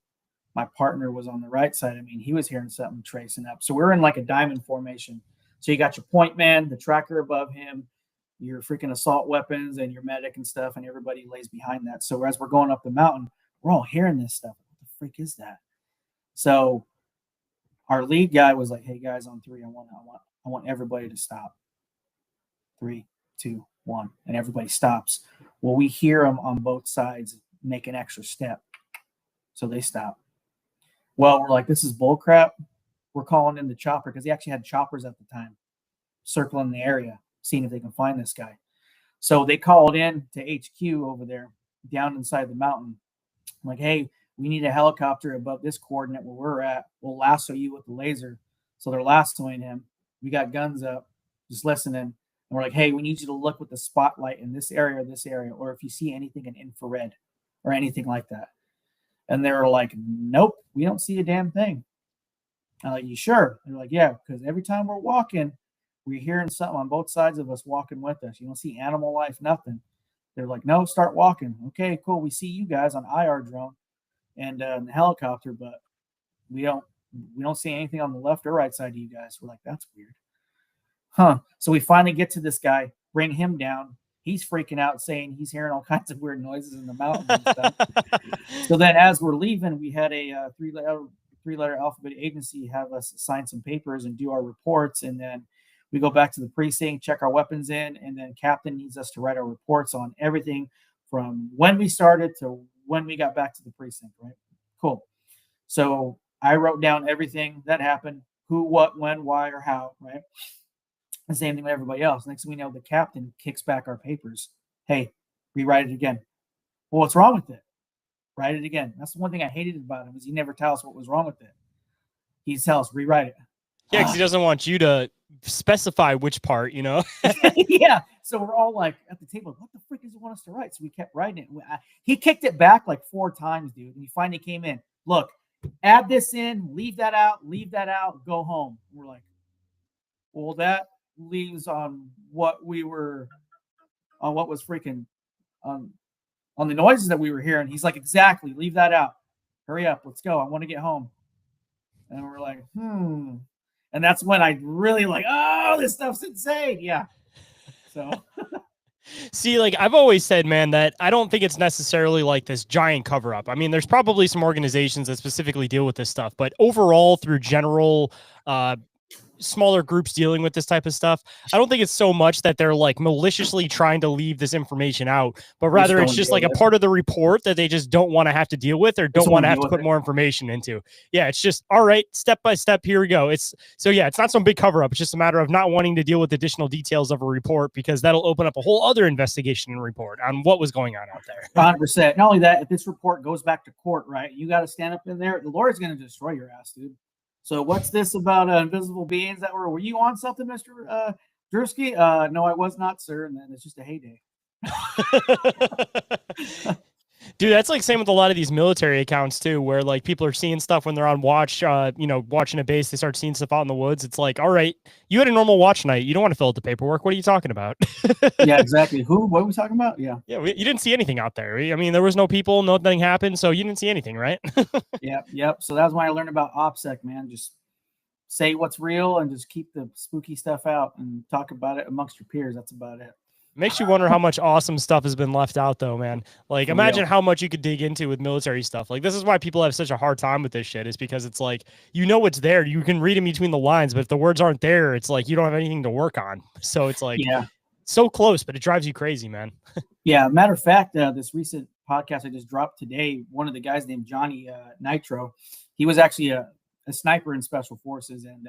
my partner was on the right side. I mean, he was hearing something tracing up. So we're in like a diamond formation. So you got your point man, the tracker above him, your freaking assault weapons, and your medic and stuff, and everybody lays behind that. So as we're going up the mountain, we're all hearing this stuff. What the freak is that? So our lead guy was like, "Hey guys, on 3, I want everybody to stop. 3, 2, 1," and everybody stops. Well, we hear them on both sides make an extra step, so they stop. Well, we're like, this is bull crap. We're calling in the chopper because he actually had choppers at the time, circling the area, seeing if they can find this guy. So they called in to HQ over there, down inside the mountain. I'm like, hey, we need a helicopter above this coordinate where we're at. We'll lasso you with the laser. So they're lassoing him. We got guns up, just listening. And we're like, hey, we need you to look with the spotlight in this area, or if you see anything in infrared or anything like that. And they were like, nope, we don't see a damn thing. I'm like, you sure? And they're like, yeah, because every time we're walking, we're hearing something on both sides of us walking with us. You don't see animal life, nothing. They're like, no, start walking. Okay, cool. We see you guys on IR drone and the helicopter, but we don't see anything on the left or right side of you guys. We're like, that's weird. Huh. So we finally get to this guy, bring him down. He's freaking out, saying he's hearing all kinds of weird noises in the mountains and stuff. So then as we're leaving, we had a three-letter alphabet agency have us sign some papers and do our reports. And then we go back to the precinct, check our weapons in, and then captain needs us to write our reports on everything from when we started to when we got back to the precinct, right? Cool. So I wrote down everything that happened, who, what, when, why, or how, right? The same thing with everybody else. Next thing we know, the captain kicks back our papers. Hey, rewrite it again. Well, what's wrong with it? Write it again. That's the one thing I hated about him is he never tells us what was wrong with it. He'd tell us, rewrite it. Yeah, because he doesn't want you to specify which part, Yeah. So we're all like at the table, what the frick does he want us to write? So we kept writing it. He kicked it back like 4 times, dude. And he finally came in. Look, add this in, leave that out, go home. We're like, well, that leaves on what was freaking on the noises that we were hearing. He's like, exactly, leave that out. Hurry up, let's go. I want to get home. And we're like, And that's when I really like, oh, this stuff's insane. Yeah. So see, like I've always said, man, that I don't think it's necessarily like this giant cover up. I mean, there's probably some organizations that specifically deal with this stuff, but overall, through general smaller groups dealing with this type of stuff, I don't think it's so much that they're like maliciously trying to leave this information out, but rather it's just like a part of the report that they just don't want to have to deal with or don't want to have to put more information into. Yeah, it's just all right, step by step, here we go. It's not some big cover up. It's just a matter of not wanting to deal with additional details of a report because that'll open up a whole other investigation and report on what was going on out there. 100%. Not only that, if this report goes back to court, right, you got to stand up in there. The lawyer's going to destroy your ass, dude. So what's this about invisible beings that were you on something, Mr. Drewski? No, I was not, sir. And then it's just a heyday. Dude, that's like same with a lot of these military accounts too, where like people are seeing stuff when they're on watch, watching a base, they start seeing stuff out in the woods. It's like, all right, you had a normal watch night. You don't want to fill out the paperwork. What are you talking about? Yeah, exactly. What are we talking about? Yeah. Yeah. You didn't see anything out there. I mean, there was no people, nothing happened. So you didn't see anything, right? Yep. So that was when I learned about OPSEC, man. Just say what's real and just keep the spooky stuff out and talk about it amongst your peers. That's about it. Makes you wonder how much awesome stuff has been left out though, man. Like imagine how much you could dig into with military stuff. Like this is why people have such a hard time with this shit, is because it's like, it's there. You can read in between the lines, but if the words aren't there, it's like you don't have anything to work on. So it's like so close, but it drives you crazy, man. Yeah. Matter of fact, this recent podcast I just dropped today, one of the guys named Johnny Nitro, he was actually a sniper in special forces, and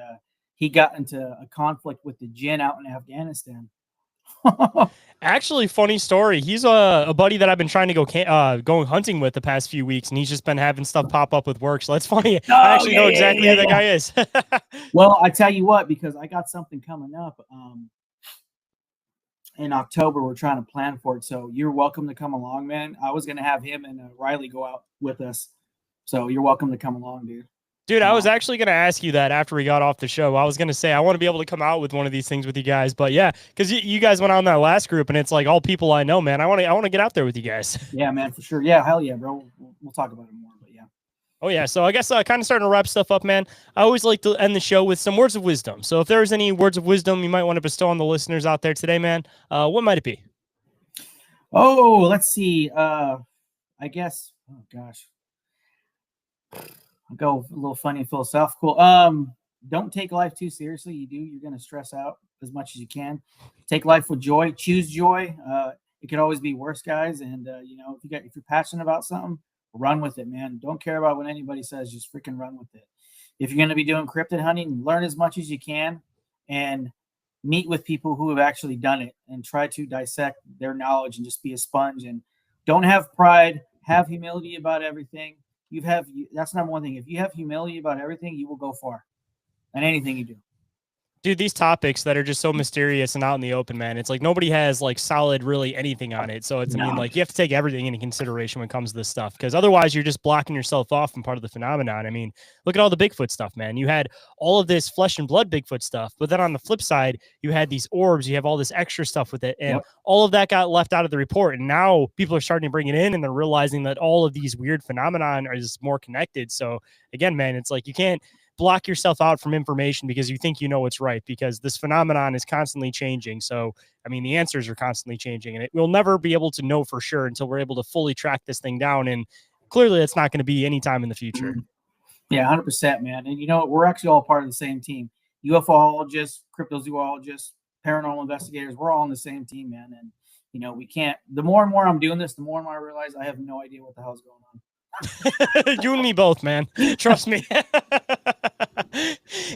he got into a conflict with the jinn out in Afghanistan. Actually, funny story. He's a buddy that I've been trying to go hunting with the past few weeks, and he's just been having stuff pop up with work. So that's funny. I actually know exactly who that guy is. Well, I tell you what, because I got something coming up in October. We're trying to plan for it, so you're welcome to come along, man. I was gonna have him and Riley go out with us, so you're welcome to come along, dude. Dude, I was actually going to ask you that after we got off the show. I was going to say, I want to be able to come out with one of these things with you guys. But yeah, because you guys went on that last group and it's like all people I know, man. I want to get out there with you guys. Yeah, man, for sure. Yeah, hell yeah, bro. We'll talk about it more, but yeah. Oh, yeah. So I guess kind of starting to wrap stuff up, man. I always like to end the show with some words of wisdom. So if there's any words of wisdom you might want to bestow on the listeners out there today, man, what might it be? Oh, let's see. I guess, oh, gosh. I'll go a little funny and philosophical. Don't take life too seriously. You're going to stress out as much as you can. Take life with joy. Choose joy. It could always be worse, if you're passionate about something, run with it, man. Don't care about what anybody says. Just freaking run with it. If you're going to be doing cryptid hunting, learn as much as you can and meet with people who have actually done it and try to dissect their knowledge and just be a sponge, and don't have pride. Have humility about everything. That's number one thing. If you have humility about everything, you will go far in anything you do. Dude, these topics that are just so mysterious and out in the open, man, it's like nobody has like solid really anything on it. So it's, I mean, like you have to take everything into consideration when it comes to this stuff, because otherwise you're just blocking yourself off from part of the phenomenon. I mean, look at all the Bigfoot stuff, man. You had all of this flesh and blood Bigfoot stuff, but then on the flip side, you had these orbs, you have all this extra stuff with it, and all of that got left out of the report. And now people are starting to bring it in, and they're realizing that all of these weird phenomenon is more connected. So again, man, it's like you can't block yourself out from information because you think you know what's right, because this phenomenon is constantly changing. So, I mean, the answers are constantly changing, and we'll never be able to know for sure until we're able to fully track this thing down. And clearly it's not going to be anytime in the future. Yeah, 100%, man. And we're actually all part of the same team. UFOologists, cryptozoologists, paranormal investigators, we're all on the same team, man. And, we can't, the more and more I'm doing this, the more and more I realize I have no idea what the hell's going on. You and me both, man. Trust me.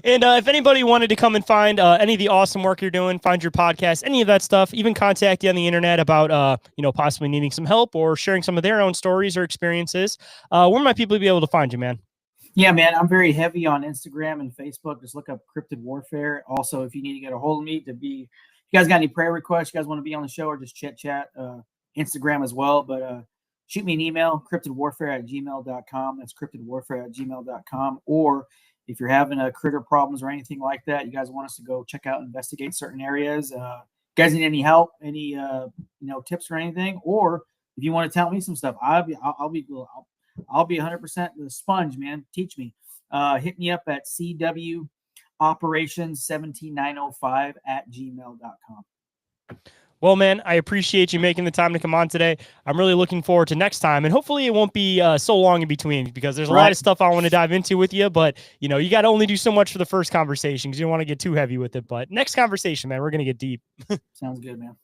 And if anybody wanted to come and find any of the awesome work you're doing, find your podcast, any of that stuff, even contact you on the internet about, possibly needing some help or sharing some of their own stories or experiences, where might people be able to find you, man? Yeah, man, I'm very heavy on Instagram and Facebook. Just look up Cryptid Warfare. Also, if you need to get a hold of me to be, if you guys got any prayer requests, you guys want to be on the show or just chit chat, Instagram as well. But shoot me an email, cryptidwarfare@gmail.com. That's cryptidwarfare@gmail.com. Or if you're having critter problems or anything like that, you guys want us to go check out, investigate certain areas. You guys need any help, any tips or anything, or if you want to tell me some stuff, I'll be 100% the sponge, man. Teach me. Hit me up at cwoperations17905@gmail.com. Well, man, I appreciate you making the time to come on today. I'm really looking forward to next time, and hopefully it won't be so long in between because there's a lot of stuff I want to dive into with you. But you got to only do so much for the first conversation because you don't want to get too heavy with it. But next conversation, man, we're gonna get deep. Sounds good, man.